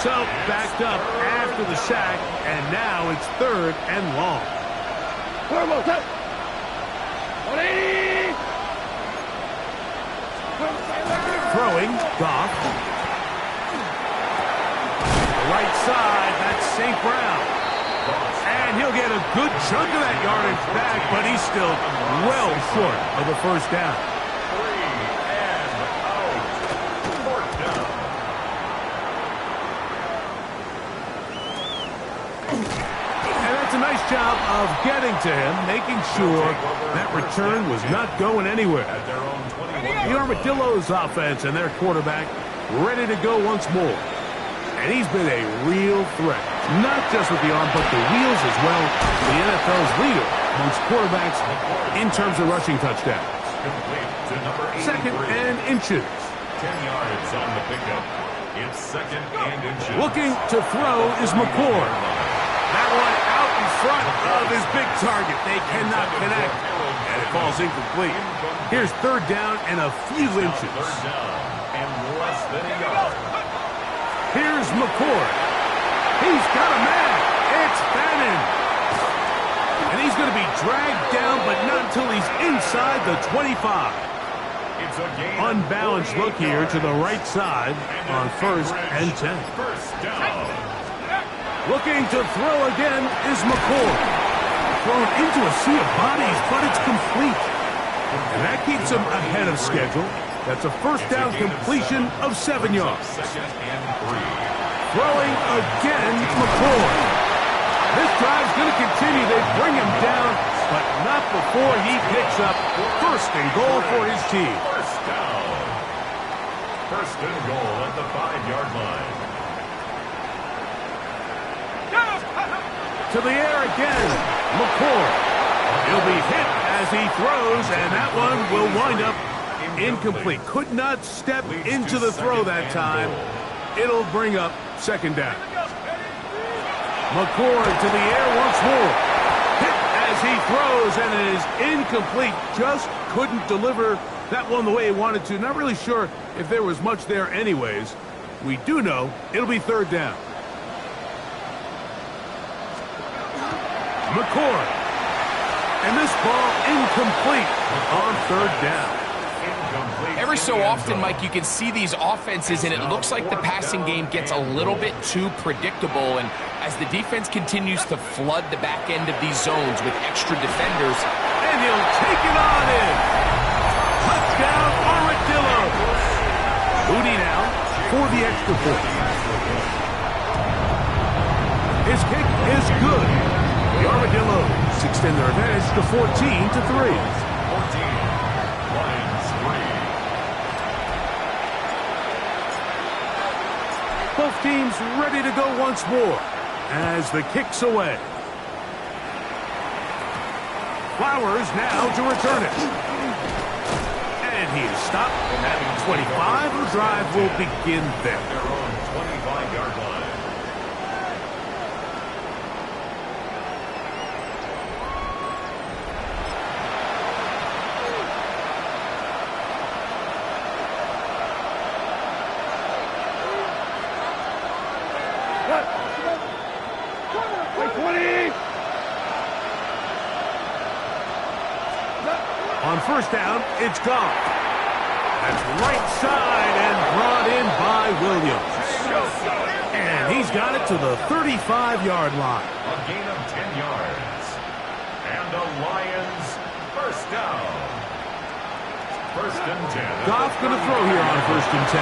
So backed up after the sack, and now it's 3rd and long. Throwing, Goff. Right side, that's St. Brown. And he'll get a good chunk of that yardage back, but he's still well short of the 1st down. 3 and out. 4th down. And that's a nice job of getting to him, making sure that return was not going anywhere. At their own 21. The Armadillos offense and their quarterback ready to go once more. And he's been a real threat, not just with the arm, but the wheels as well. The NFL's leader amongst quarterbacks in terms of rushing touchdowns. Complete to number 83. 2nd and inches. 10 yards on the pickup. It's 2nd and inches. Looking to throw is McCord. That one out in front of his big target. They cannot connect, and it falls incomplete. Here's 3rd down and a few inches. 3rd down and less than a yard. Here's McCord. He's got a man. It's Bannon. And he's going to be dragged down, but not until he's inside the 25. It's a game. Unbalanced look here to the right side on 1st and 10. 1st down. Looking to throw again is McCord. Thrown into a sea of bodies, but it's complete. And that keeps him ahead of schedule. That's a 1st down completion of 7 yards. 2nd and 3. Throwing again, McCord. This drive's going to continue. They bring him down, but not before he picks up 1st and goal for his team. 1st down. 1st and goal at the 5-yard line. To the air again, McCord. He'll be hit as he throws, and that one will wind up incomplete. Could not step into the throw that time. It'll bring up 2nd down. McCord to the air once more. Hit as he throws, and it is incomplete. Just couldn't deliver that one the way he wanted to. Not really sure if there was much there anyways. We do know it'll be 3rd down. McCord. And this ball incomplete on 3rd down. Every so often, Mike, you can see these offenses, and it looks like the passing game gets a little bit too predictable. And as the defense continues to flood the back end of these zones with extra defenders, And he'll take it on in. Touchdown, Armadillos. Moody now for the extra point. His kick is good. The Armadillos extend their advantage to 14-3. 14. Lions 3. Both teams ready to go once more as the kick's away. Flowers now to return it. And he is stopped at 25. The drive will begin there. Their own 25-yard line. On first down, it's gone. That's right side and brought in by Williams. And he's got it to the 35-yard line. A gain of 10 yards. And the Lions first down. First and 10. Goff going to throw here on first and 10.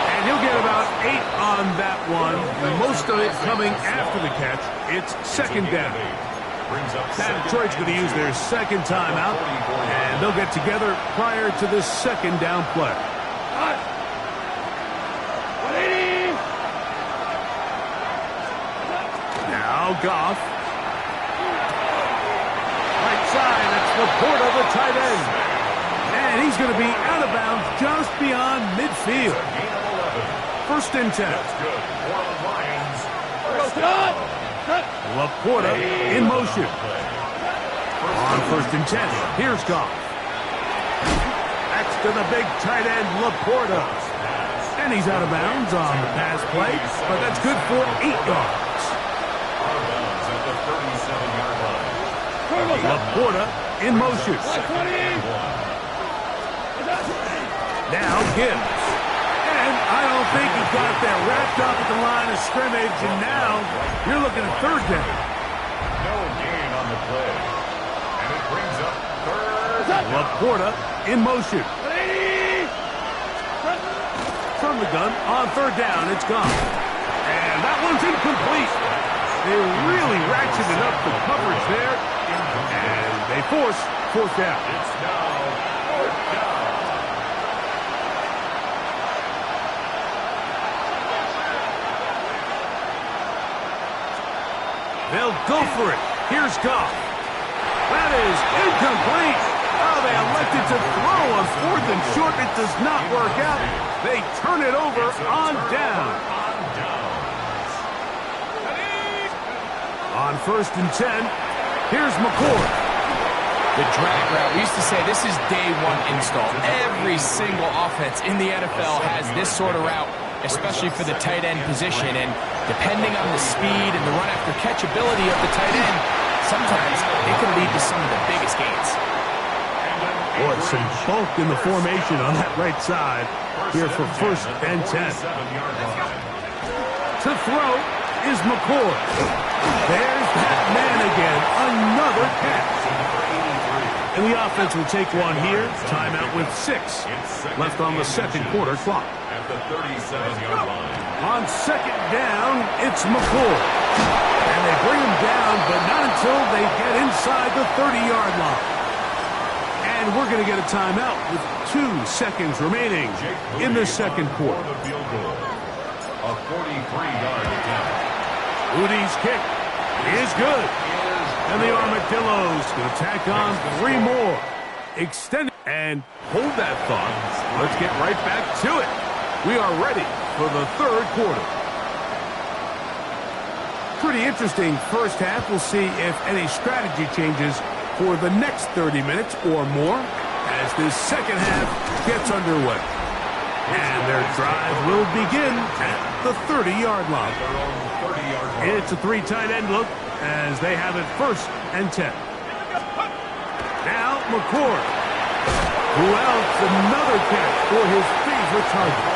And he'll get about 8 on that one. Most of it coming after the catch. It's second down. Detroit's going to use their second timeout, and they'll get together prior to this second down play. Now Goff. Right side, it's Laporta, the tight end. And he's going to be out of bounds just beyond midfield. First and 10. Laporta in motion. On first and 10, here's Goff. That's to the big tight end, Laporta. And he's out of bounds on the pass play, but that's good for 8 yards. Laporta in motion. Now Gibbs. And I don't think he got that wrapped up at the line of scrimmage, and now you're looking at third down. No gain on the play. And it brings up third. Laporta in motion. From the gun on third down, it's gone. And that one's incomplete. They really ratcheted up the coverage there, and they force fourth down. It's now fourth down. They'll go for it. Here's Goff. That is incomplete. Oh, they elected to throw on fourth and short. It does not work out. They turn it over on down. On first and 10, here's McCord. The drag route. We used to say this is day one install. Every single offense in the NFL has this sort of route, especially for the tight end position. And depending on the speed and the run-after-catch ability of the tight end, sometimes it can lead to some of the biggest gains. Boy, some bulk in the formation on that right side here for first and 10. To throw is McCord. There's that man again. Another catch. And the offense will take one here. Timeout with 6 left on the second quarter clock. At the 37-yard line. On second down, it's McCord. And they bring him down, but not until they get inside the 30-yard line. And we're going to get a timeout with 2 seconds remaining in the second quarter. A 43-yard attempt. Udi's kick is good. And the Armadillos going to tack on 3 more. Extend and hold that thought. Let's get right back to it. We are ready for the third quarter. Pretty interesting first half. We'll see if any strategy changes for the next 30 minutes or more as this second half gets underway. And their drive will begin at the 30-yard line. It's a 3 tight end look as they have it first and 10. Now McCord. Who else? Another catch for his favorite target.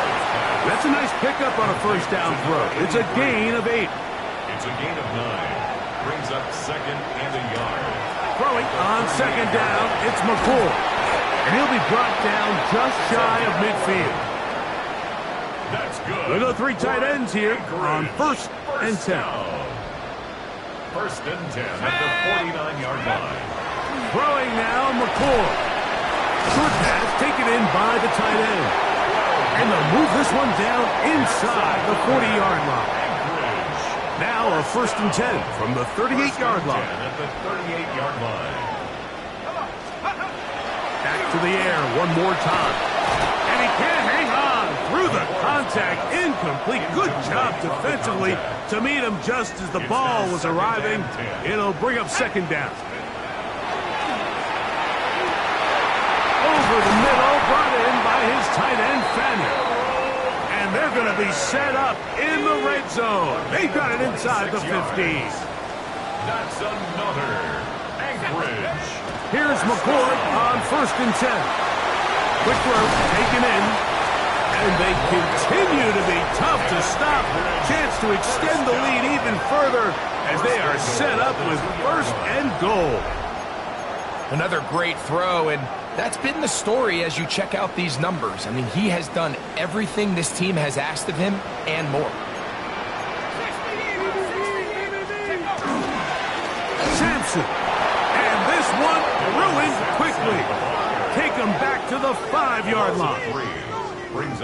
That's a nice pickup on a first down throw. It's a gain of 8. It's a gain of 9. Brings up second and a yard. Throwing on second down, it's McCord. And he'll be brought down just shy of midfield. That's good. We go 3 tight ends here on first and 10. First and 10 at the 49-yard line. Throwing now, McCord. Short pass taken in by the tight end. And they'll move this one down inside the 40-yard line. Now a first and 10 from the 38-yard line. At the 38-yard line. Back to the air one more time. And he can't hang on through the contact. Incomplete. Good job defensively to meet him just as the ball was arriving. It'll bring up second down. Over the middle, brought in by his tight end, Fanning. And they're going to be set up in the red zone. They got it inside the 15. That's another Anchorage Here's McCord on 1st and 10. Quick throw taken in. And they continue to be tough to stop. Chance to extend the lead even further as they are set up with 1st and goal. Another great throw, and that's been the story as you check out these numbers. I mean, he has done everything this team has asked of him and more. Sampson. And this one ruined quickly. Take him back to the 5-yard line.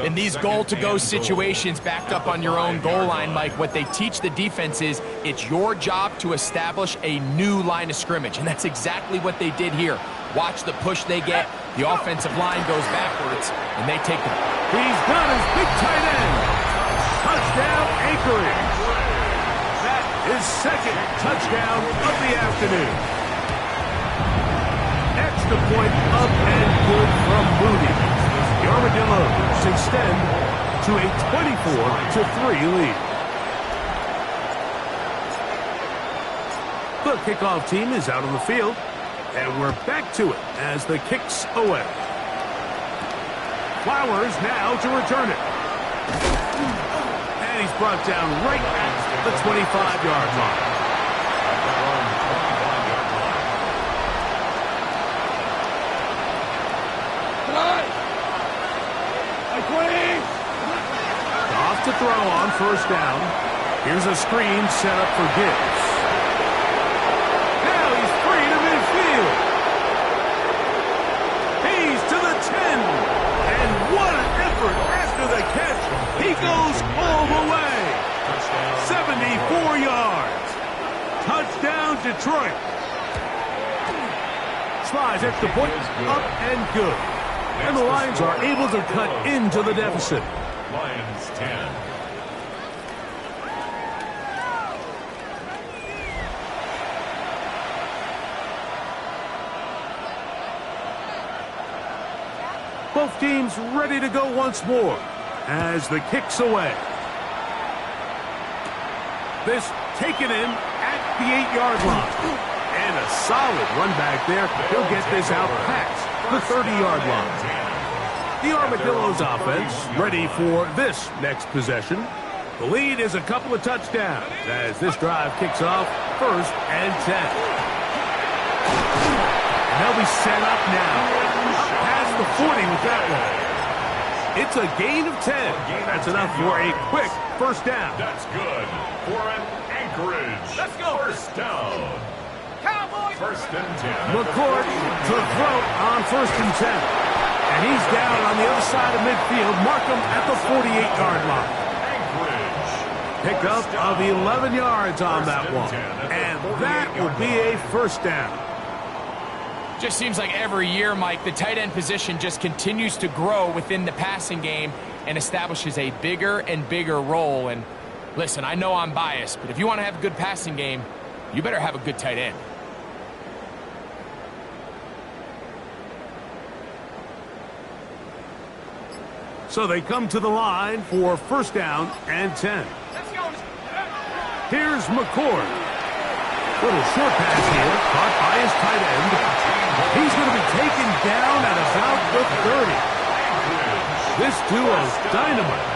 In these goal-to-go situations backed up on your own goal line, Mike, what they teach the defense is it's your job to establish a new line of scrimmage, and that's exactly what they did here. Watch the push they get. The offensive line goes backwards, and they take the... He's got his big tight end. Touchdown, Anchorage. That is 2nd touchdown of the afternoon. Extra point up and good from Moody. The Armadillos extend to a 24-3 lead. The kickoff team is out on the field, and we're back to it as the kick's away. Flowers now to return it. And he's brought down right at the 25-yard line. Off to throw on 1st down. Here's a screen set up for Gibbs. Now he's free to midfield. He's to the 10. And what an effort after the catch. He goes all the way. 74 yards. Touchdown, Detroit. Slides extra point up and good. And the Lions are able to cut into the deficit. Lions 10. Both teams ready to go once more as the kick's away. This taken in at the 8-yard line. And a solid run back there. He'll get this out past the 30-yard line. The Armadillos offense ready for this next possession. The lead is a couple of touchdowns as this drive kicks off 1st and 10. And they'll be set up now. Past the 40 with that one. It's a gain of 10. That's enough for a quick 1st down. That's good for an Anchorage. Let's go. 1st down. Cowboys. 1st and 10. McCord to throw on 1st and 10. And he's down on the other side of midfield. Mark him at the 48-yard line. Pickup of 11 yards on that one. And that will be a 1st down. Just seems like every year, Mike, the tight end position just continues to grow within the passing game and establishes a bigger and bigger role. And listen, I know I'm biased, but if you want to have a good passing game, you better have a good tight end. So they come to the line for 1st down and 10. Here's McCord. Little short pass here, caught by his tight end. He's going to be taken down at about the 30. This duo's dynamite.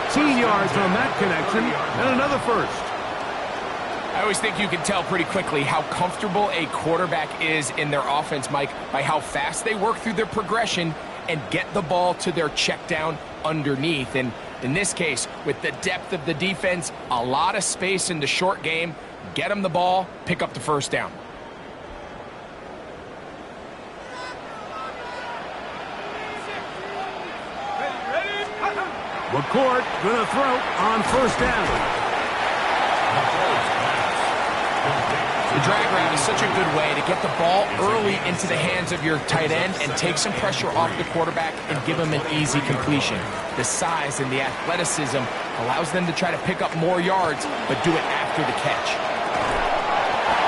18 yards on that connection and another 1st. I always think you can tell pretty quickly how comfortable a quarterback is in their offense, Mike, by how fast they work through their progression and get the ball to their check down underneath. And in this case, with the depth of the defense, a lot of space in the short game, get them the ball, pick up the 1st down. McCord going to throw on 1st down. The drag route is such a good way to get the ball early into the hands of your tight end and take some pressure off the quarterback and give him an easy completion. The size and the athleticism allows them to try to pick up more yards, but do it after the catch.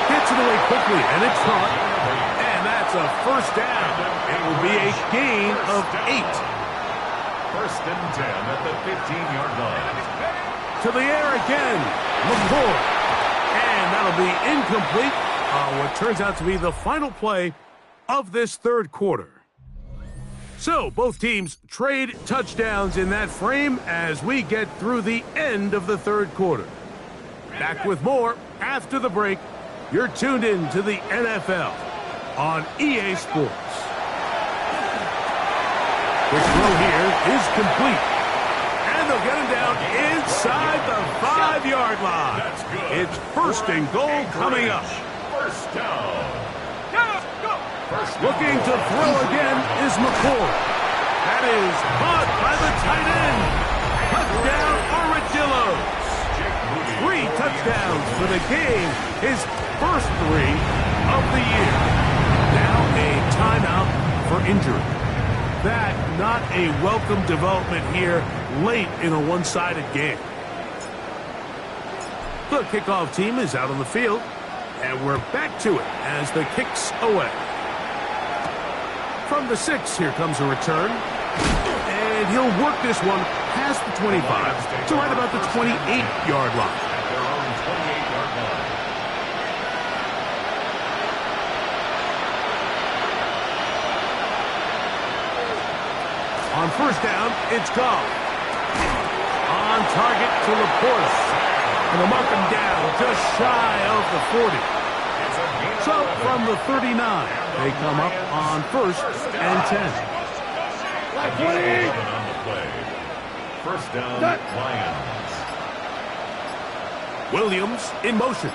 Gets it away quickly, and it's caught. And that's a 1st down. It will be a gain of 8. 1st and 10 at the 15-yard line. To the air again. McCord. And that'll be incomplete on what turns out to be the final play of this third quarter. So, both teams trade touchdowns in that frame as we get through the end of the third quarter. Back with more after the break. You're tuned in to the NFL on EA Sports. The throw here is complete. And they'll get him down inside the 5-yard line. It's first and goal coming up. First down. Looking to throw again is McCoy. That is caught by the tight end. Touchdown, Armadillos. 3 touchdowns for the game. His first 3 of the year. Now a timeout for injury. That not a welcome development here late in a one-sided game. The kickoff team is out on the field, and we're back to it as the kick's away. From the 6, here comes a return. And he'll work this one past the 25 to right about the 28-yard line. At their own 28-yard line. On first down, it's Goff. On target to Laporta. And they'll mark him down just shy of the 40. So from the 39, they come up on first and 10. On the play. First down, Lions. Williams in motion.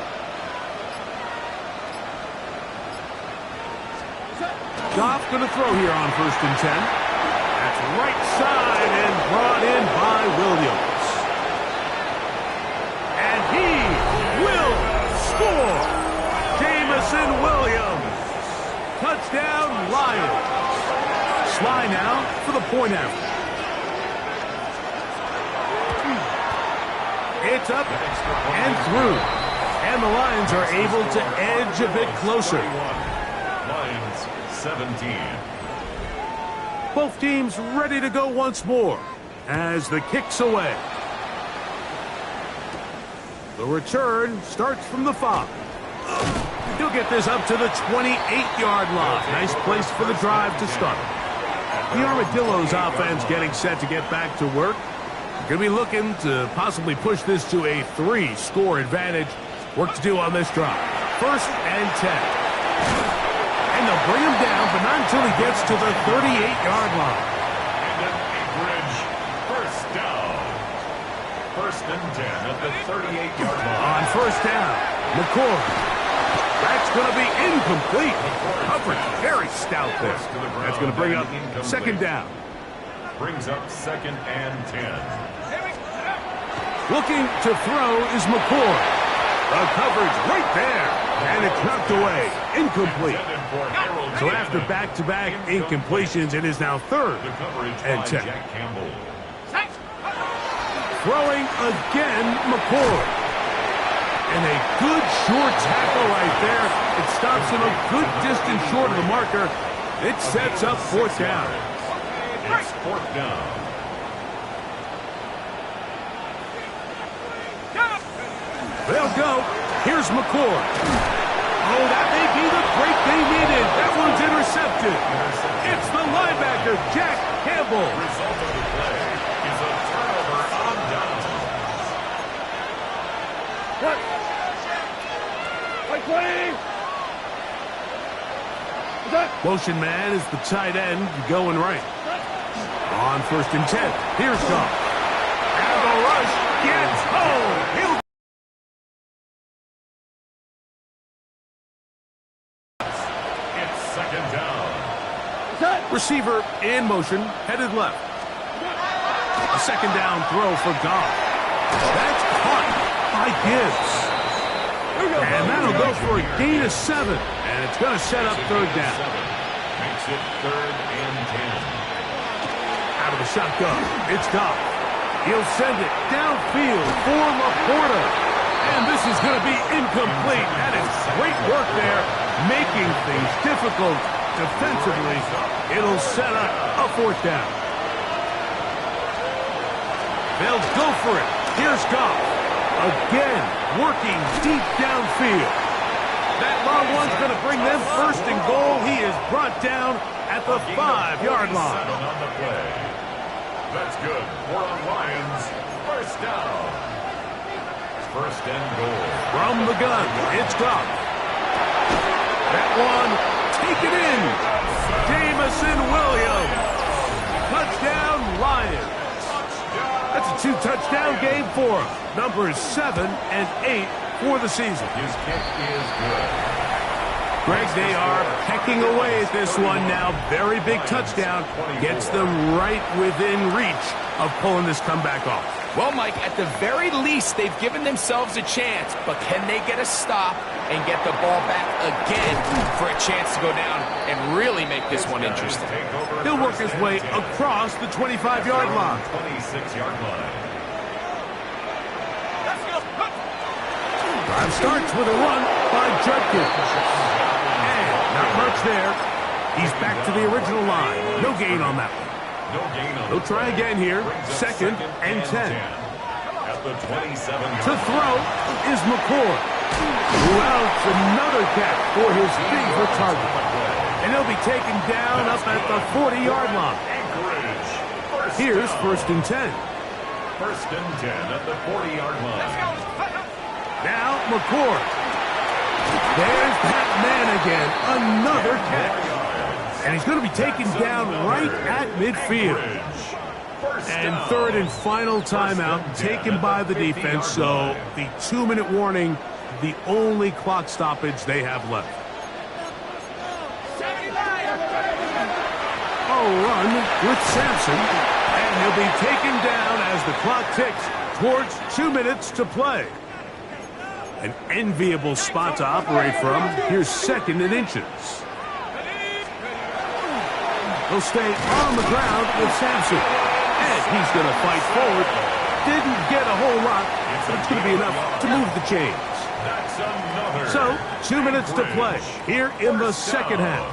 Goff going to throw here on first and 10. That's right side and brought in by Williams. And he will score. Jamison Williams. Touchdown, Lions. Sly now for the point after. It's up and through. And the Lions are able to edge a bit closer. Lions 17. Both teams ready to go once more as the kick's away. The return starts from the 5. He'll get this up to the 28-yard line. Nice place for the drive to start. The Armadillos offense getting set to get back to work. Going to be looking to possibly push this to a 3-score advantage. Work to do on this drive. First and 10. And they'll bring him down, but not until he gets to the 38-yard line. And an Anchorage first down. First and 10 at the 38-yard line. On first down, McCoy. That's going to be incomplete. Coverage very stout there. That's going to bring up second down. Brings up second and 10. Looking to throw is McCoy. The coverage right there. And it's knocked away. Incomplete. So after back-to-back incompletions, it is now third and 10. Throwing again, McCoy. And a good short tackle right there. It stops him a good distance short of the marker. It sets up fourth down. It's fourth down. They'll go. Here's McCoy. Oh, that may be the break they needed. That one's intercepted. It's the linebacker, Jack Campbell. Result of the play is a turnover on downs. Motion man is the tight end going right. On first and 10. Here's Goff. And the rush gets home. It's second down. Receiver in motion, headed left. A second down throw for Goff. That's caught by Gibbs. And that'll go for a gain of 7. And it's going to set up third down. Makes it third and 10. Out of the shotgun, it's Goff. He'll send it downfield for Laporta. And this is going to be incomplete. That is great work there, making things difficult defensively. It'll set up a fourth down. They'll go for it. Here's Goff. Again, working deep downfield. That long one's going to bring them first and goal. He is is brought down at the 5-yard line. On the play. That's good. We're on Lions. First down. First and goal. From the gun, it's Goff. That one, taken in. Jamison Williams. Touchdown, Lions. That's a 2-touchdown game for him. Numbers 7 and 8 for the season. His kick is good. Greg, they are pecking away at this one now. Very big touchdown. Gets them right within reach of pulling this comeback off. Well, Mike, at the very least, they've given themselves a chance, but can they get a stop and get the ball back again for a chance to go down and really make this one interesting? He'll work his way across the 25-yard line. 26-yard line. Drive starts with a run by Judkins. And not much there. He's back to the original line. No gain on that one. No gain on. They'll try again here. Second and 10. At the 27. To throw is McCord. Routs another catch for his favorite target. And he'll be taken down up at the 40-yard line. Here's first and 10. First and 10 at the 40-yard line. Now McCord. There's that man again. Another catch. And he's going to be taken down right at midfield. And third and final timeout taken by the defense. So the 2-minute warning, the only clock stoppage they have left. A run with Sampson. And he'll be taken down as the clock ticks towards 2 minutes to play. An enviable spot to operate from. Here's second and inches. He'll stay on the ground with Sampson. And he's going to fight forward. Didn't get a whole lot, but it's going to be enough to move the chains. So, 2 minutes to play here in the second half.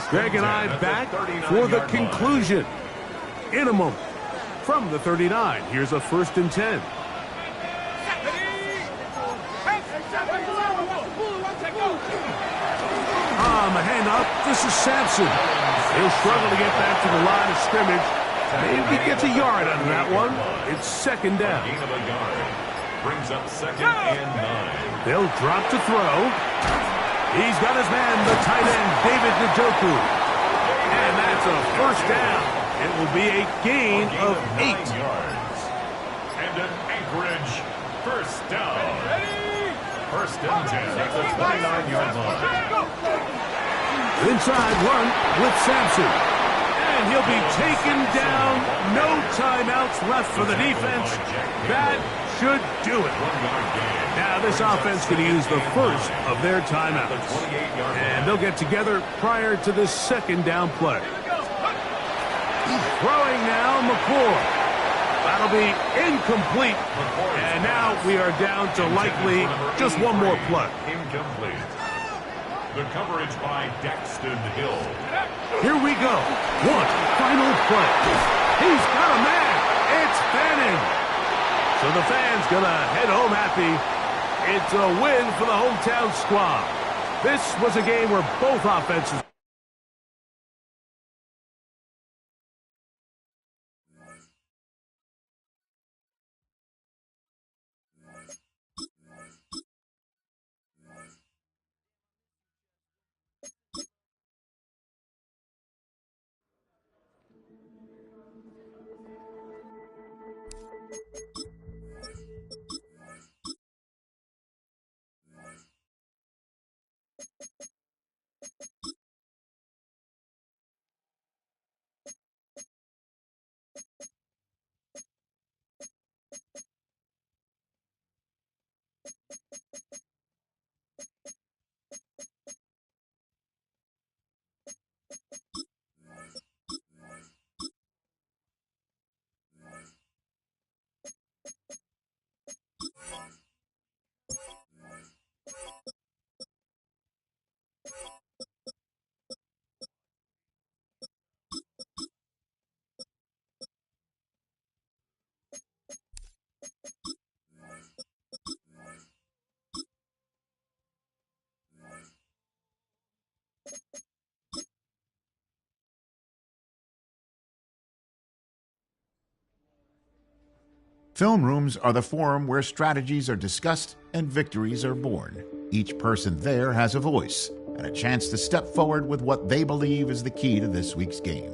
Greg and I back for the conclusion in a moment. From the 39, here's a first and 10. On the handoff, this is Sampson. He'll struggle to get back to the line of scrimmage. Maybe gets a yard out of that one. It's second down. Gain of a yard. Brings up second and 9. They'll drop to throw. He's got his man, the tight end, David Njoku. And that's a first down. It will be a gain of 8 yards. And an Anchorage first down. First and 10 at the 29-yard line. Inside run with Sampson. And he'll be taken down. No timeouts left for the defense. That should do it. Now this offense going to use the first of their timeouts. And they'll get together prior to this second down play. Throwing now, McCord. That'll be incomplete. And now we are down to likely just one more play. Incomplete. The coverage by Daxton Hill. Here we go. One final play. He's got a man. It's Fanning. So the fans going to head home happy. It's a win for the hometown squad. This was a game where both offenses Film rooms are the forum where strategies are discussed and victories are born. Each person there has a voice and a chance to step forward with what they believe is the key to this week's game.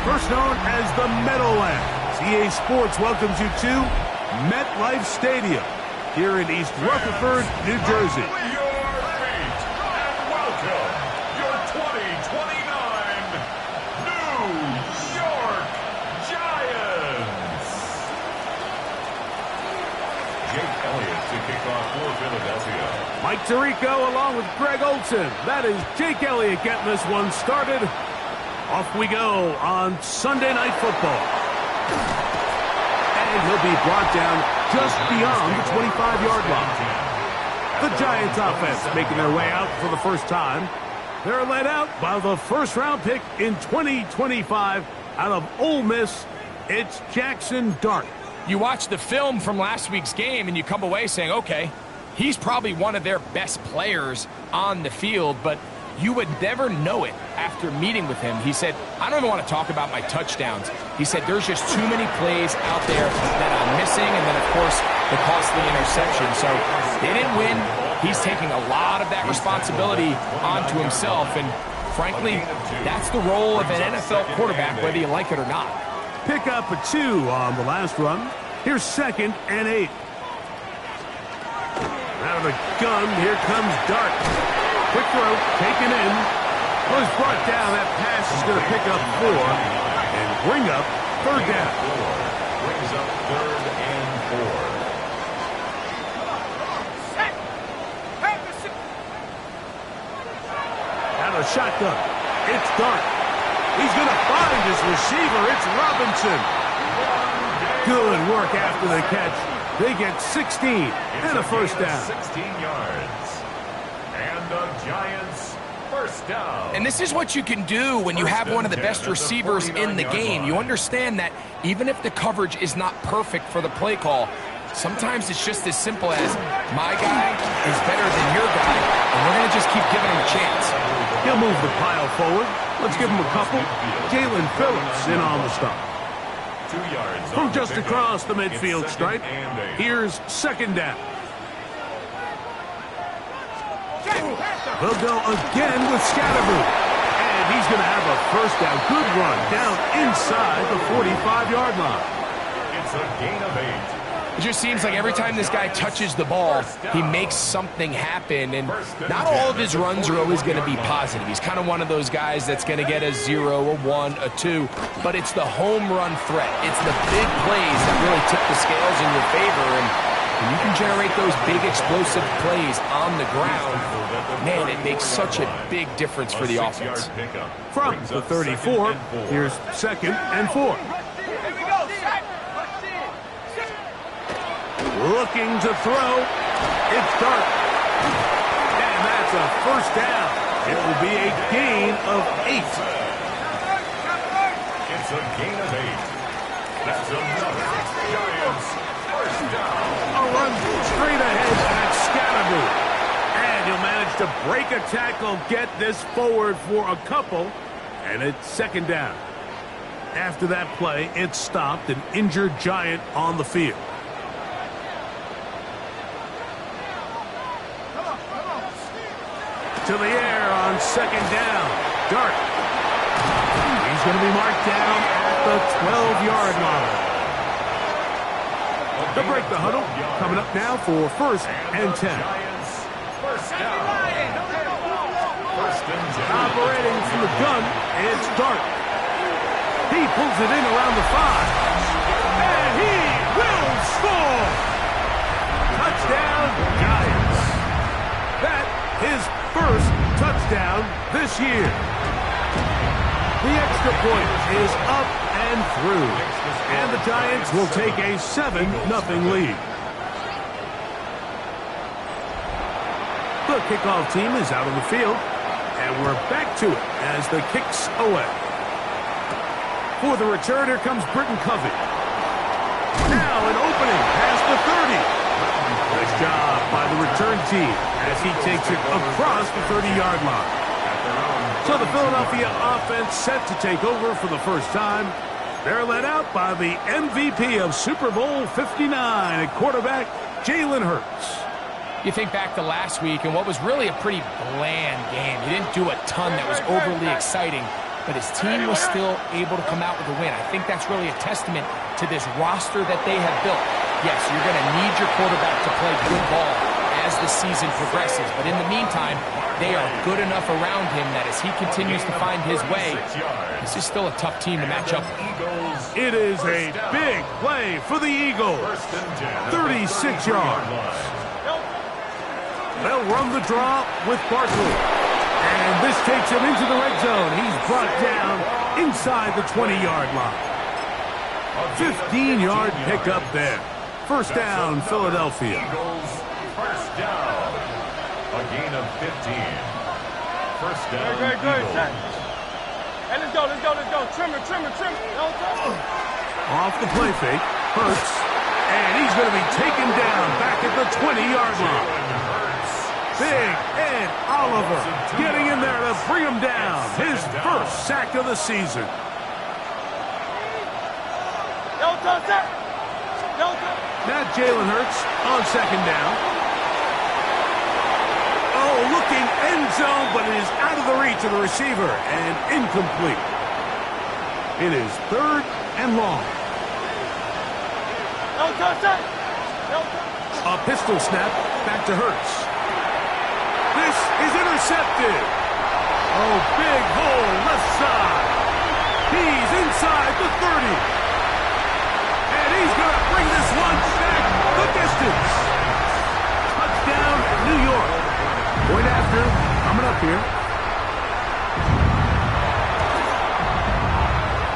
First known as the Meadowlands, EA Sports welcomes you to MetLife Stadium here in East Rutherford, New Jersey. Your feet and welcome your 2029 New York Giants. Jake Elliott to kick off for Philadelphia. Mike Tirico along with Greg Olson. That is Jake Elliott getting this one started. Off we go on Sunday Night Football. And he'll be brought down just beyond the 25-yard line. The Giants offense making their way out for the first time. They're led out by the first-round pick in 2025 out of Ole Miss. It's Jackson Dart. You watch the film from last week's game and you come away saying, okay, he's probably one of their best players on the field, but you would never know it after meeting with him. He said, I don't even want to talk about my touchdowns. He said, there's just too many plays out there that I'm missing, and then, of course, the costly interception. So they didn't win. He's taking a lot of that responsibility onto himself, and frankly, that's the role of an NFL quarterback, whether you like it or not. Pick up a 2 on the last run. Here's 2nd and 8. Out of the gun, here comes Dart. Quick throw, taken in. Was brought down. That pass is going to pick up 4 and bring up third down. Brings up 3rd and 4. Out of shotgun. It's Dart. He's going to find his receiver. It's Robinson. Good work after the catch. They get 16 and a first down. 16 yards. And the Giants first down. And this is what you can do when you have one of the best receivers in the game. You understand that even if the coverage is not perfect for the play call, sometimes it's just as simple as my guy is better than your guy, and we're going to just keep giving him a chance. He'll move the pile forward. Let's give him a couple. Jalen Phillips in on the stop. 2 yards From just across the midfield stripe, here's second down. They'll go again with Scatterboot. And he's going to have a first down. Good run down inside the 45-yard line. It's a gain of 8. It just seems like every time this guy touches the ball, he makes something happen, and not all of his runs are always going to be positive. He's kind of one of those guys that's going to get a 0, a 1, a 2, but it's the home run threat. It's the big plays that really tip the scales in your favor, and when you can generate those big explosive plays on the ground, man, it makes such a big difference for the offense. From the 34, here's second and 4. Looking to throw. It's Dart. And that's a first down. It will be a gain of 8. It's a gain of 8. That's another Giants first down. A run straight ahead at Scatterboot. And he'll manage to break a tackle, get this forward for a couple, and it's second down. After that play, it stopped an injured Giant on the field. To the air on second down. Dart. He's going to be marked down at the 12-yard line. They'll break the huddle. Coming up now for first and 10. First down. First and 10. Operating from the gun, it's Dart. He pulls it in around the 5. And he will score! Touchdown, Giants. That is first touchdown this year. The extra point is up and through, and the Giants will take a 7-0 lead. The kickoff team is out on the field, and we're back to it as the kick's away. For the return, here comes Britton Covey. Now an opening past the 30. Nice job by the return team as he takes it across the 30-yard line. So the Philadelphia offense set to take over for the first time. They're led out by the MVP of Super Bowl 59 at quarterback, Jalen Hurts. You think back to last week and what was really a pretty bland game. He didn't do a ton that was overly exciting, but his team was still able to come out with a win. I think that's really a testament to this roster that they have built. Yes, you're going to need your quarterback to play good ball as the season progresses. But in the meantime, they are good enough around him that as he continues to find his way, this is still a tough team to match up with. It is a big play for the Eagles. 36 yards. They'll run the draw with Barkley. And this takes him into the red zone. He's brought down inside the 20-yard line. 15-yard pickup there. First down, Philadelphia. Eagles, first down. A gain of 15. First down, Great. Eagles. Hey, let's go. Trim it. Off the play fake, Hurts. And he's going to be taken down back at the 20-yard line. Big Ed Oliver getting in there to bring him down. His first sack of the season. Now Jalen Hurts on second down. Oh, looking end zone, but it is out of the reach of the receiver and incomplete. It is third and long. A pistol snap back to Hurts. This is intercepted. Oh, big hole left side. He's inside the 30. And he's going to bring this one back the distance. Touchdown, New York. Point after, coming up here.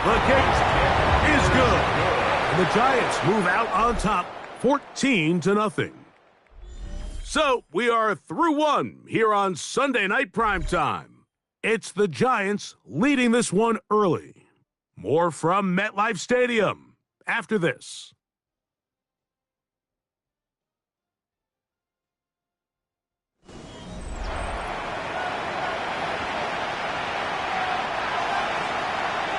The kick is good. And the Giants move out on top, 14-0. So, we are through one here on Sunday Night Primetime. It's the Giants leading this one early. More from MetLife Stadium after this.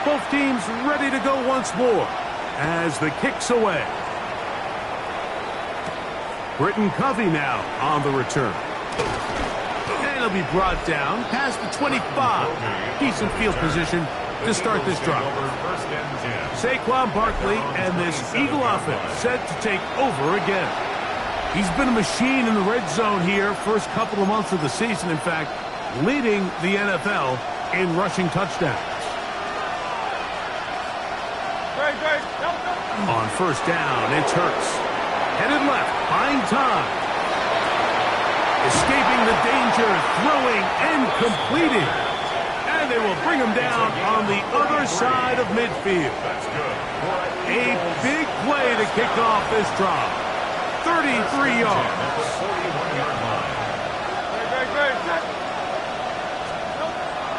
Both teams ready to go once more as the kick's away. Britton Covey now on the return. And he'll be brought down past the 25. Decent field position to start this drive. Saquon Barkley and this Eagle offense set to take over again. He's been a machine in the red zone here first couple of months of the season. In fact, leading the NFL in rushing touchdowns. On first down, it's Hurts. Headed left, buying time. Escaping the danger, throwing and completing. And they will bring him down on the other side of midfield. A big play to kick off this drive. 33 yards.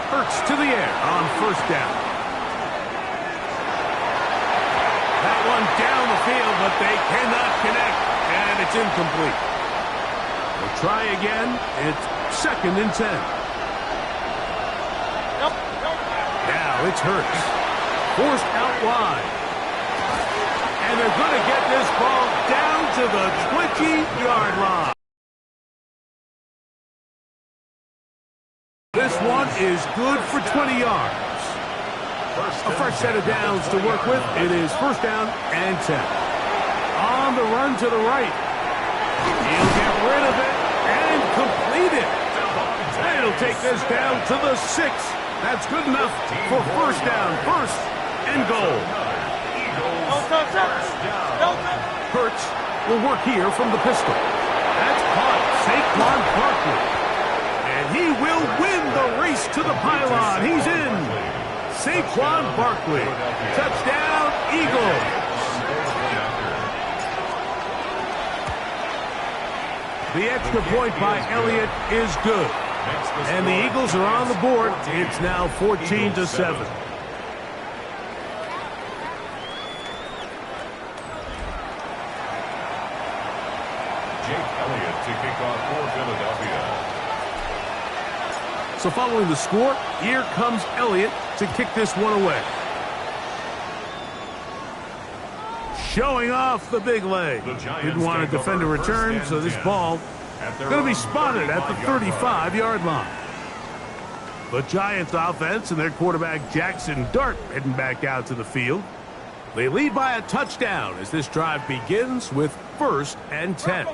Hurts to the air on first down. That one down the field, but they cannot connect, and it's incomplete. We'll try again. It's 2nd and 10. Now it's Hurts. Forced out wide. And they're going to get this ball down to the 20-yard line. This one is good for 20 yards. A fresh set of downs to work with. It is first down and 10. On the run to the right. He'll get rid of it and complete it. And he'll take this down to the 6. That's good enough for first down. First and goal. Hurts will work here from the pistol. That's caught. Saquon Barkley. And he will win the race to the pylon. He's in. Saquon Barkley. Touchdown, Eagles. The extra point by Elliott is good. And the Eagles are on the board. It's now 14-7. Jake Elliott to kick off for Philadelphia. So following the score, here comes Elliott to kick this one away. Showing off the big leg. Didn't want to defend a return, so this ball going to be spotted at the 35-yard line. The Giants offense and their quarterback Jackson Dart heading back out to the field. They lead by a touchdown as this drive begins with 1st and 10.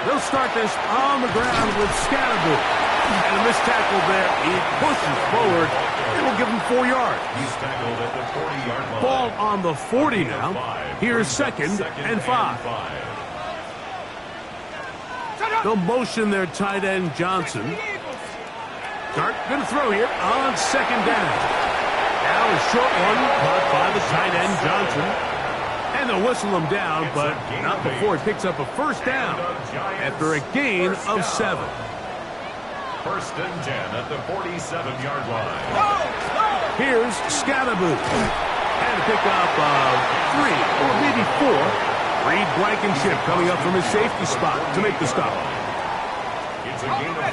They'll start this on the ground with Scatterboot. And a missed tackle there. He pushes forward. It will give him 4 yards. He's tackled at the 40-yard line. Ball on the 40 now. Here's 2nd and 5. They'll motion their tight end Johnson. Dart going to throw here on 2nd down. Now a short one caught by the tight end Johnson. And they'll whistle him down, but not before he picks up a first down after a gain of 7. 1st and 10 at the 47-yard line. Here's Scatterboot. And a pickup of 3 or maybe 4. Reed Blankenship coming up from his safety spot to make the stop.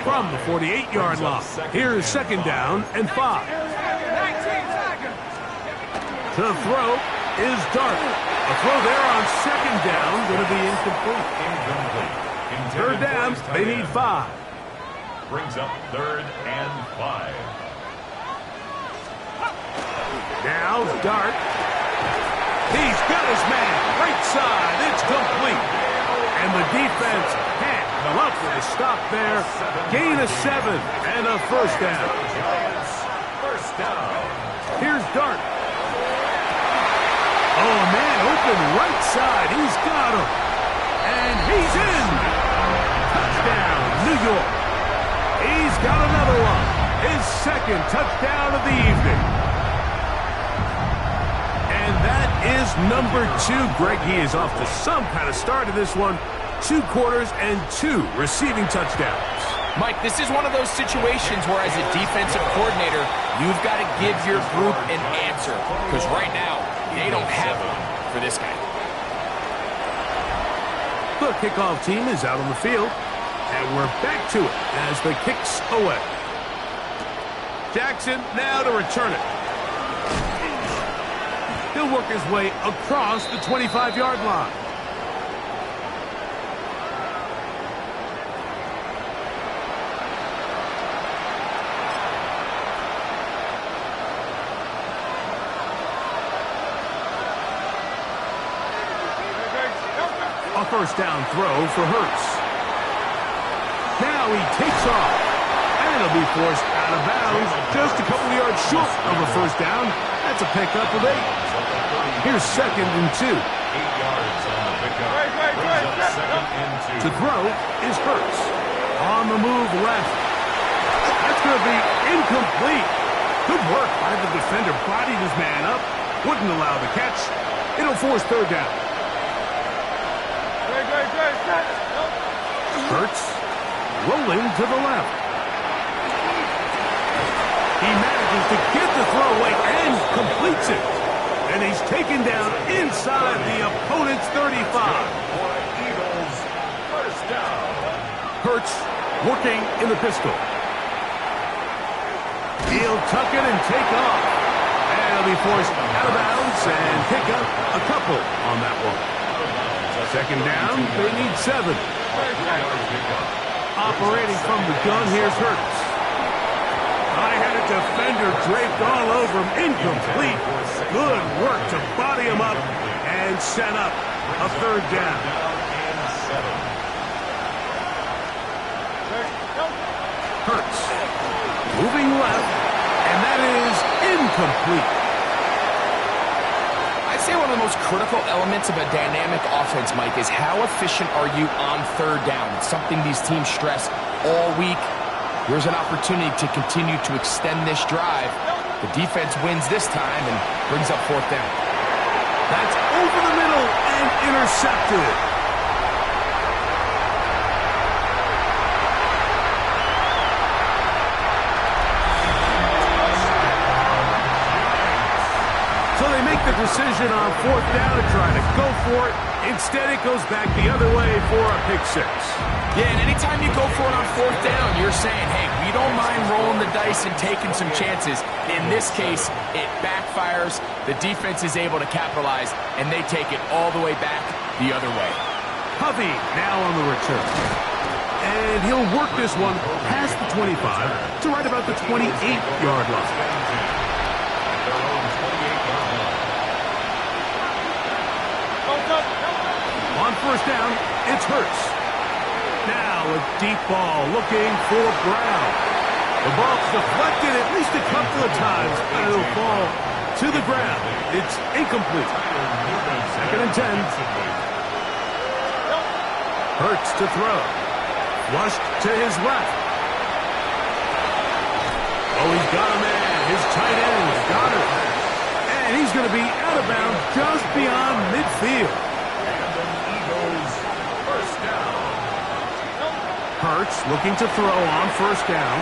From the 48-yard line. Here's 2nd down and 5. To throw is Dart. A throw there on 2nd down, going to be incomplete. 3rd down, they need 5. Brings up 3rd and 5. Now Dart. He's got his man. Right side. It's complete. And the defense can't come up with a stop there. Gain of 7 and a first down. First down. Here's Dart. Oh, man, open right side. He's got him. And he's in. Touchdown, New York. He's got another one. His second touchdown of the evening. And that is number 2. Greg, he is off to some kind of start in this one. 2 quarters and 2 receiving touchdowns. Mike, this is one of those situations where as a defensive coordinator, you've got to give your group an answer. Because right now, they don't have one for this guy. The kickoff team is out on the field. And we're back to it as the kick's away. Jackson now to return it. He'll work his way across the 25-yard line. A first down throw for Hurts. Now he takes off, and he'll be forced out of bounds, just a couple of yards short of a first down. That's a pickup of 8. Here's 2nd and 2. 8 yards on the pickup. Brings up 2nd and 2. To throw is Hurts. On the move left. That's going to be incomplete. Good work by the defender. Bodied his man up. Wouldn't allow the catch. It'll force 3rd down. Hurts rolling to the left. He manages to get the throw away and completes it. And he's taken down inside the opponent's 35. Eagles, first down. Hurts working in the pistol. He'll tuck it and take off. And he'll be forced out of bounds and pick up a couple on that one. 2nd down, they need 7. Operating from the gun, here's Hurts. I had a defender draped all over him. Incomplete. Good work to body him up and set up a 3rd down. Hurts moving left, and that is incomplete. I'd say one of the most critical elements of a dynamic offense, Mike, is how efficient are you on 3rd down? It's something these teams stress all week. Here's an opportunity to continue to extend this drive. The defense wins this time and brings up 4th down. That's over the middle and intercepted. So they make the decision on 4th down to try to go for it. Instead, it goes back the other way for a pick 6. Yeah, and anytime you go for it on 4th down, you're saying, hey, we don't mind rolling the dice and taking some chances. In this case, it backfires. The defense is able to capitalize, and they take it all the way back the other way. Hovey now on the return. And he'll work this one past the 25 to right about the 28-yard line. On 1st down, it's Hurts. Now a deep ball looking for Brown. The ball's deflected at least a couple of times, but it'll fall to the ground. It's incomplete. 2nd and 10. Hurts to throw. Flushed to his left. Oh, he's got a man. His tight end got it. And he's going to be out of bounds just beyond midfield. Hurts looking to throw on 1st down.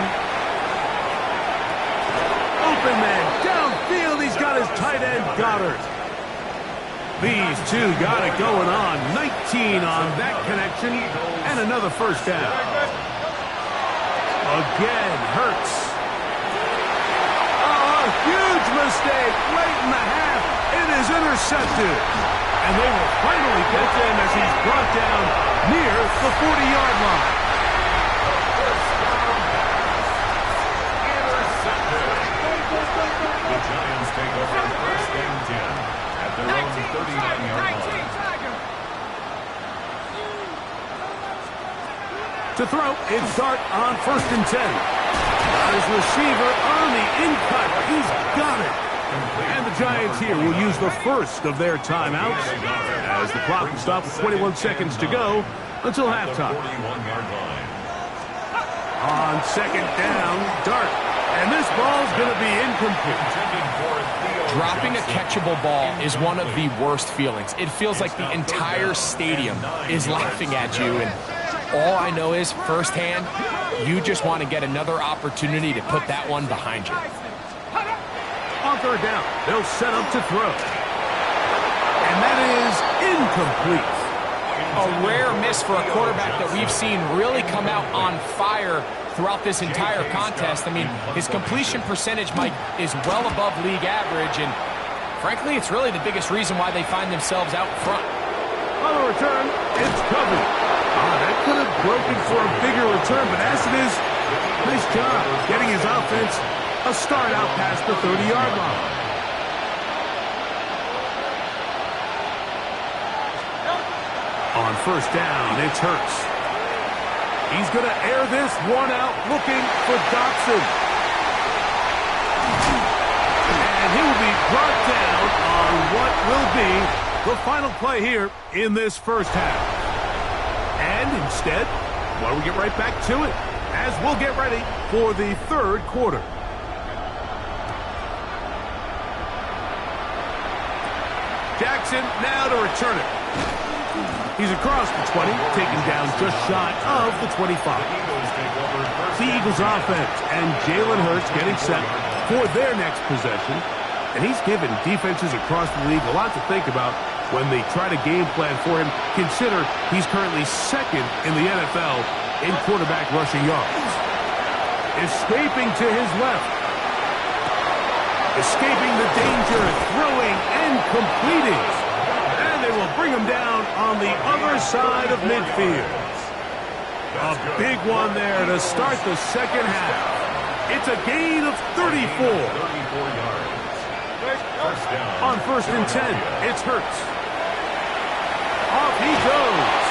Open man downfield. He's got his tight end Goddard. These two got it going on. 19 on that connection and another 1st down. Again, Hurts. Oh, a huge mistake late in the half. It is intercepted. And they will finally get him as he's brought down near the 40-yard line. The Giants take over 1st and 10 at their own 39-yard line. To throw, it's Dart on 1st and 10. Got his receiver on the in-cut. He's got it. And the Giants here will use the first of their timeouts as the clock will stop with 21 seconds to go until halftime. On 2nd down, Dart. And this ball's going to be incomplete. Dropping a catchable ball is one of the worst feelings. It feels like the entire stadium is laughing at you. And all I know is, firsthand, you just want to get another opportunity to put that one behind you. On 3rd down, they'll set up to throw. And that is incomplete. A rare miss for a quarterback that we've seen really come out on fire throughout this entire contest. I mean, his completion percentage, Mike, is well above league average, and frankly, it's really the biggest reason why they find themselves out front. On the return, it's covered. That could have broken for a bigger return, but as it is, nice job getting his offense a start out past the 30-yard line. On 1st down, it's Hurts. He's going to air this one out, looking for Dobson. And he will be brought down on what will be the final play here in this first half. And instead, why don't we get right back to it as we'll get ready for the 3rd quarter. Jackson now to return it. He's across the 20, taken down just shy of the 25. The Eagles offense and Jalen Hurts getting set for their next possession. And he's given defenses across the league a lot to think about when they try to game plan for him. Consider he's currently 2nd in the NFL in quarterback rushing yards. Escaping to his left. Escaping the danger, throwing and completing. And they will bring him down on the other side of midfield. A big one there to start the second half. It's a gain of 34. On 1st and 10, it's Hurts. Off he goes.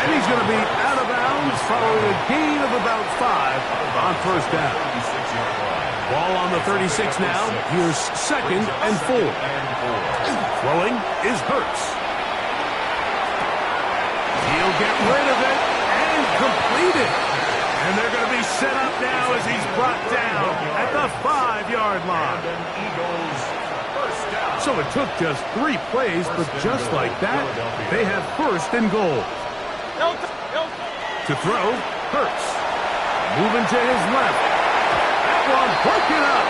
And he's going to be out of bounds following a gain of about 5 on 1st down. Ball on the 36 now. Here's 2nd and 4. Throwing is Hurts. He'll get rid of it and complete it. And they're going to be set up now as he's brought down at the 5-yard line. So it took just 3 plays, but just like that, they have 1st and goal. To throw, Hurts. Moving to his left. That one broken up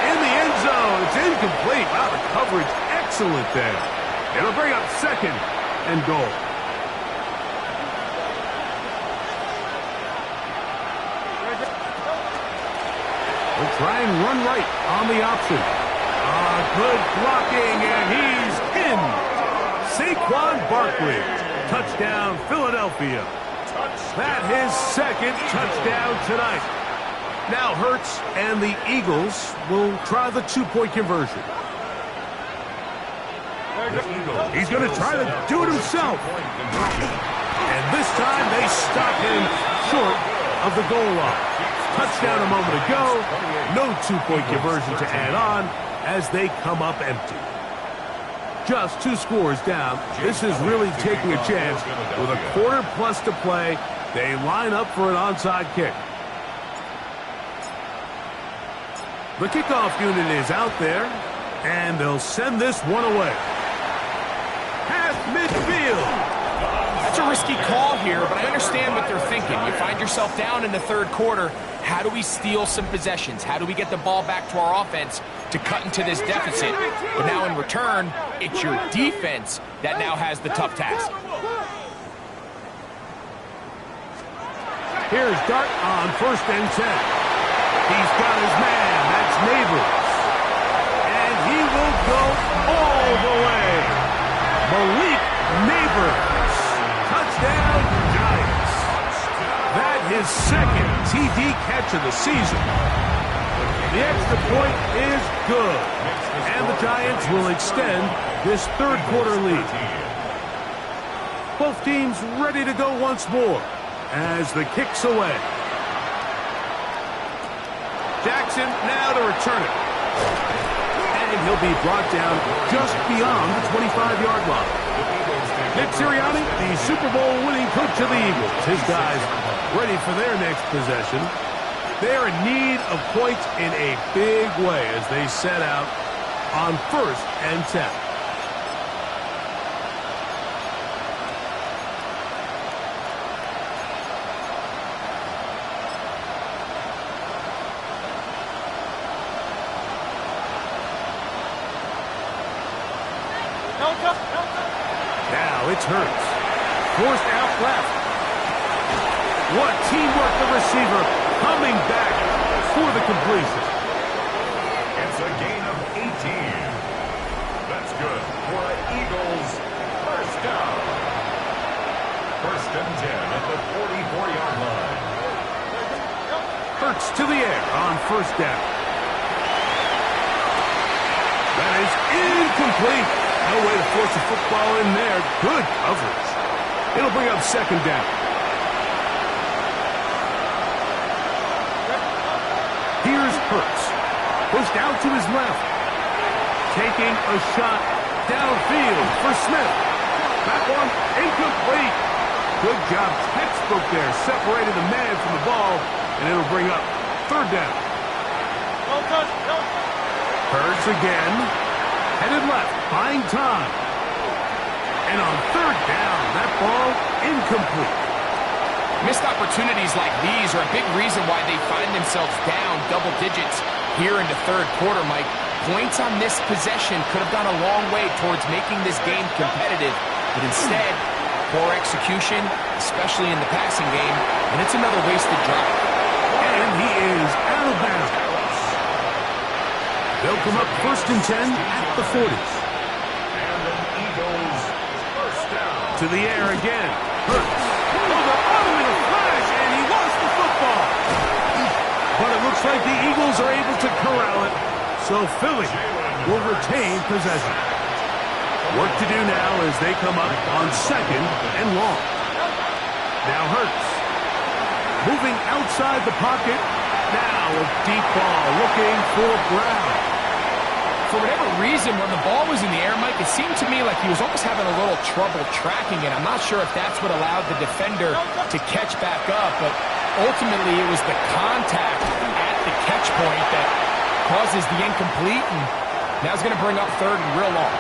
in the end zone. It's incomplete. Wow, the coverage excellent there. It'll bring up 2nd and goal. We'll try and run right on the option. Good blocking, and he's in. Saquon Barkley. Touchdown, Philadelphia. That his 2nd touchdown tonight. Now Hurts and the Eagles will try the 2-point conversion. He's going to try to do it himself. And this time they stop him short of the goal line. Touchdown a moment ago. No 2-point conversion to add on as they come up empty. Just 2 scores down. This is really taking a chance. With a quarter plus to play, they line up for an onside kick. The kickoff unit is out there, and they'll send this one away. Half midfield. That's a risky call here, but I understand what they're thinking. You find yourself down in the 3rd quarter. How do we steal some possessions? How do we get the ball back to our offense to cut into this deficit? But now in return, it's your defense that now has the tough task. Here's Dart on 1st and 10. He's got his man. That's Neighbors. And he will go all the way. Malik Neighbors. Touchdown, Giants. That his 2nd TD catch of the season. The extra point is good. And the Giants will extend this 3rd quarter lead. Both teams ready to go once more. as the kick's away. Jackson now to return it. And he'll be brought down just beyond the 25-yard line. Nick Sirianni, the Super Bowl winning coach of the Eagles. His guys ready for their next possession. They're in need of points in a big way as they set out on 1st and 10. Now it's Hurts. Forced out left. What teamwork, the receiver coming back for the completion. It's a gain of 18. That's good for Eagles. First down. 1st and 10 at the 44-yard line. Hurts to the air on 1st down. That is incomplete. No way to force a football in there. Good coverage. It'll bring up 2nd down. Here's Hurts. Pushed out to his left. Taking a shot downfield for Smith. That one incomplete. Good job. Textbook there. Separated the man from the ball. And it'll bring up 3rd down. Hurts again. Headed left, buying time. And on 3rd down, that ball incomplete. Missed opportunities like these are a big reason why they find themselves down double digits here in the 3rd quarter, Mike. Points on this possession could have gone a long way towards making this game competitive. But instead, poor execution, especially in the passing game, and it's another wasted drive. And he is out of bounds. They'll come up 1st and 10 at the 40s. And the Eagles first down. To the air again. Hurts. Oh, the automatic flash, and he lost the football. But it looks like the Eagles are able to corral it. So Philly will retain possession. Work to do now as they come up on 2nd and long. Now Hurts. Moving outside the pocket. Now a deep ball looking for Brown. For whatever reason, when the ball was in the air, Mike, it seemed to me like he was almost having a little trouble tracking it. I'm not sure if that's what allowed the defender to catch back up, but ultimately it was the contact at the catch point that causes the incomplete, and now it's going to bring up 3rd and real long.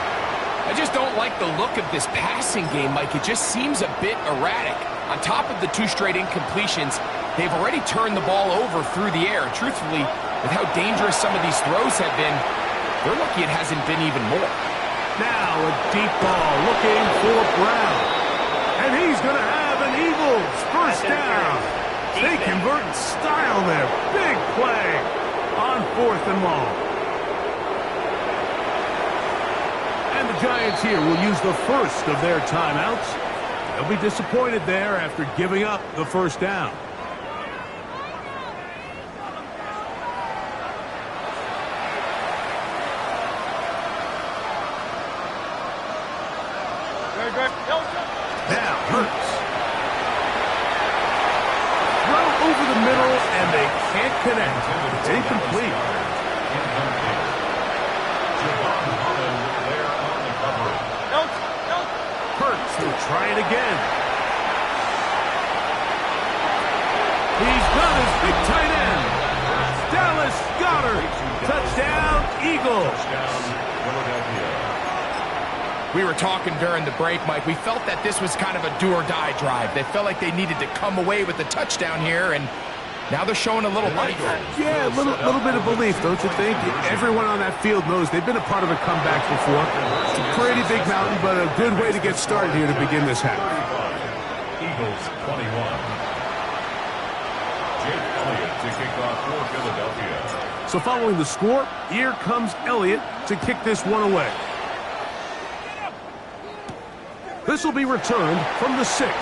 I just don't like the look of this passing game, Mike. It just seems a bit erratic. On top of the 2 straight incompletions, they've already turned the ball over through the air. Truthfully, with how dangerous some of these throws have been, they're lucky it hasn't been even more. Now a deep ball looking for Brown. And he's going to have an Eagles first down. They convert in style there. Big play on 4th and long. And the Giants here will use the first of their timeouts. They'll be disappointed there after giving up the 1st down. Now Hurts. Throw over the middle, and they can't connect. It's incomplete. Hurts will try it again. He's got his big tight end. Dallas Goedert. Touchdown, Eagles. We were talking during the break, Mike. We felt that this was kind of a do-or-die drive. They felt like they needed to come away with the touchdown here, and now they're showing a little life. Yeah, a little bit of belief, don't you think? Everyone on that field knows they've been a part of a comeback before. It's a pretty big mountain, but a good way to get started here to begin this half. Eagles 21. Jake Elliott to kick off for Philadelphia. So following the score, here comes Elliott to kick this one away. This will be returned from the 6. Oh,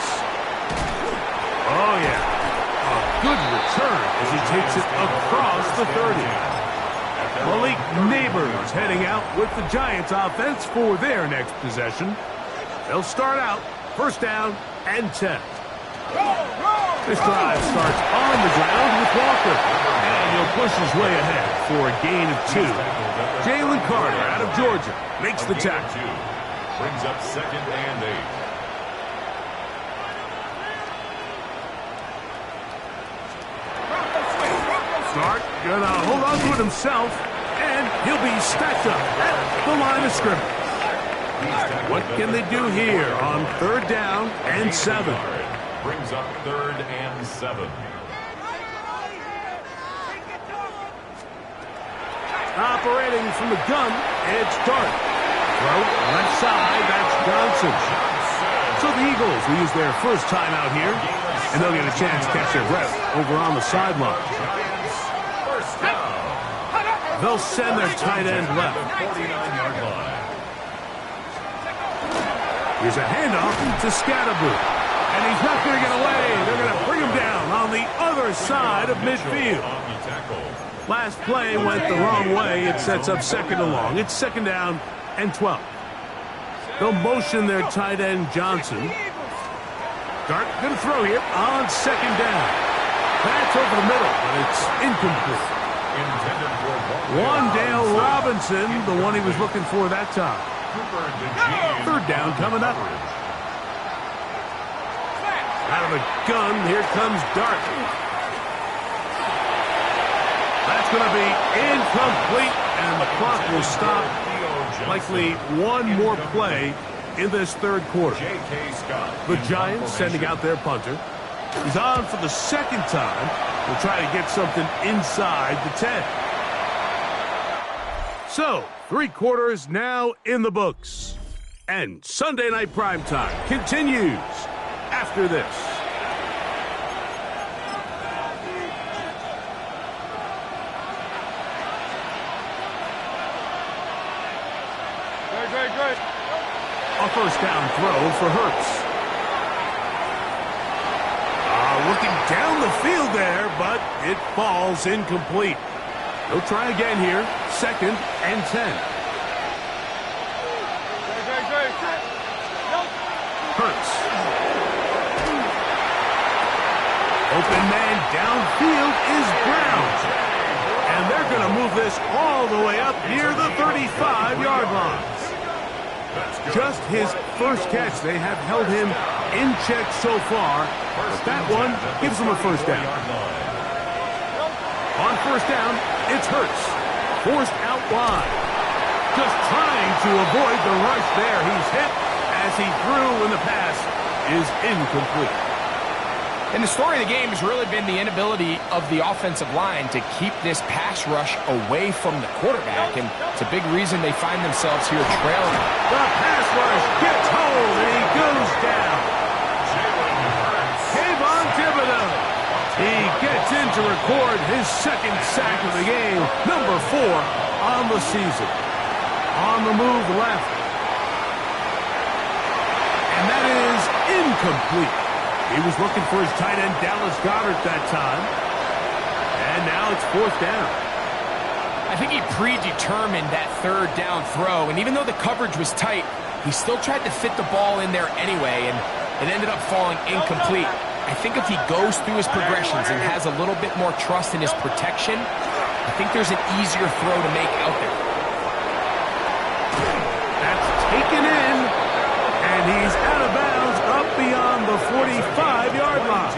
yeah. A good return as he takes it across the 30. Malik Neighbors heading out with the Giants offense for their next possession. They'll start out 1st down and 10. This drive starts on the ground with Walker, and he'll push his way ahead for a gain of 2. Jalen Carter out of Georgia makes the tackle. Brings up 2nd and 8. Stark gonna hold on to it himself, and he'll be stacked up at the line of scrimmage. What can they do here on 3rd down and 7? Brings up 3rd and 7. Operating from the gun, it's Dart. Throw left side, that's Johnson. So the Eagles will use their first time out here, and they'll get a chance to catch their breath over on the sideline. They'll send their tight end left. 49-yard line. Here's a handoff to Scatterboot. And he's not going to get away. They're going to bring him down on the other side of midfield. Last play went the wrong way. It sets up 2nd and long. It's 2nd down and 12. They'll motion their tight end Johnson. Dart going to throw here on 2nd down. That's over the middle, but it's incomplete. Wandale Robinson, the one he was looking for that time. 3rd down coming up. Out of the gun, here comes Dart. That's going to be incomplete, and the clock will stop. Likely one more play in this 3rd quarter. The Giants sending out their punter. He's on for the 2nd time. We'll try to get something inside the 10. So, 3 quarters now in the books. And Sunday Night Primetime continues after this. Great. A 1st down throw for Hurts. Looking down the field there, but it falls incomplete. They'll try again here. 2nd and 10. Hurts. Open man downfield is Brown. And they're going to move this all the way up near the 35-yard line. Just his first catch. They have held him in check so far, but that one gives him a 1st down. On 1st down, it's Hurts. Forced out wide. Just trying to avoid the rush there. He's hit as he threw, and the pass is incomplete. And the story of the game has really been the inability of the offensive line to keep this pass rush away from the quarterback, and it's a big reason they find themselves here trailing. The pass rush gets home, and he goes down. Kayvon Thibodeau. He gets in to record his 2nd sack of the game, number 4 on the season. On the move left. And that is incomplete. He was looking for his tight end, Dallas Goedert, that time. And now it's 4th down. I think he predetermined that 3rd down throw, and even though the coverage was tight, he still tried to fit the ball in there anyway, and it ended up falling incomplete. I think if he goes through his progressions and has a little bit more trust in his protection, I think there's an easier throw to make out there. That's taken in, and he's out of bounds up beyond the 45-yard line.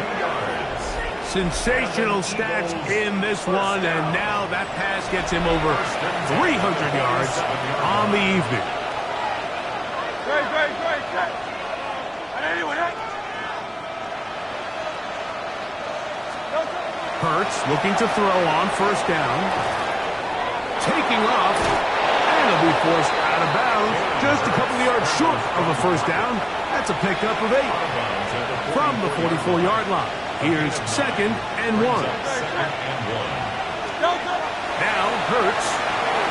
Sensational stats in this one, and now that pass gets him over 300 yards on the evening. Great. Hurts looking to throw on 1st down. Taking off, and he'll be forced out of bounds just a couple of yards short of a 1st down. That's a pickup of 8 from the 44-yard line. Here's 2nd and 1. Now Hurts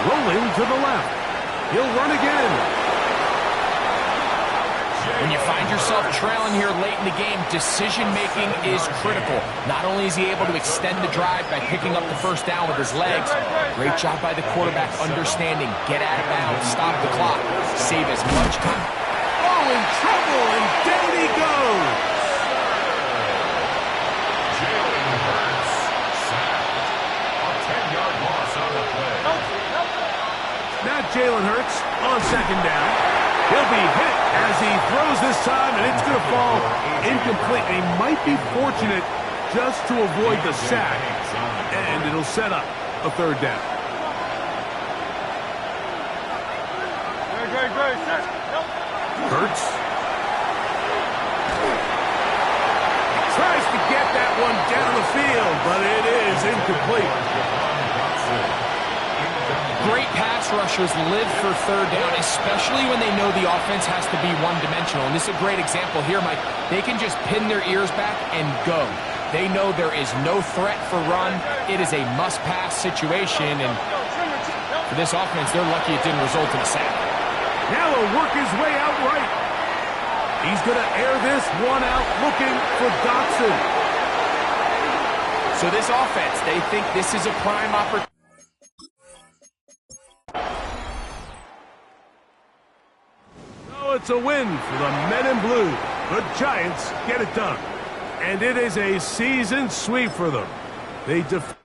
rolling to the left. He'll run again. When you find yourself trailing here late in the game, decision-making is critical. Not only is he able to extend the drive by picking up the 1st down with his legs, great job by the quarterback understanding, get out of bounds, stop the clock, save as much time. Oh, in trouble, and down he goes. second down. He'll be hit as he throws this time, and it's going to fall incomplete. And he might be fortunate just to avoid the sack, and it'll set up a third down. Hurts. Tries to get that one down the field, but it is incomplete. Great pass rushers live for third down, especially when they know the offense has to be one-dimensional. And this is a great example here, Mike. They can just pin their ears back and go. They know there is no threat for run. It is a must-pass situation, and for this offense, they're lucky it didn't result in a sack. Now he'll work his way out right. He's going to air this one out looking for Dotson. So this offense, they think this is a prime opportunity. So it's a win for the men in blue. The Giants get it done. And it is a season sweep for them. They defeat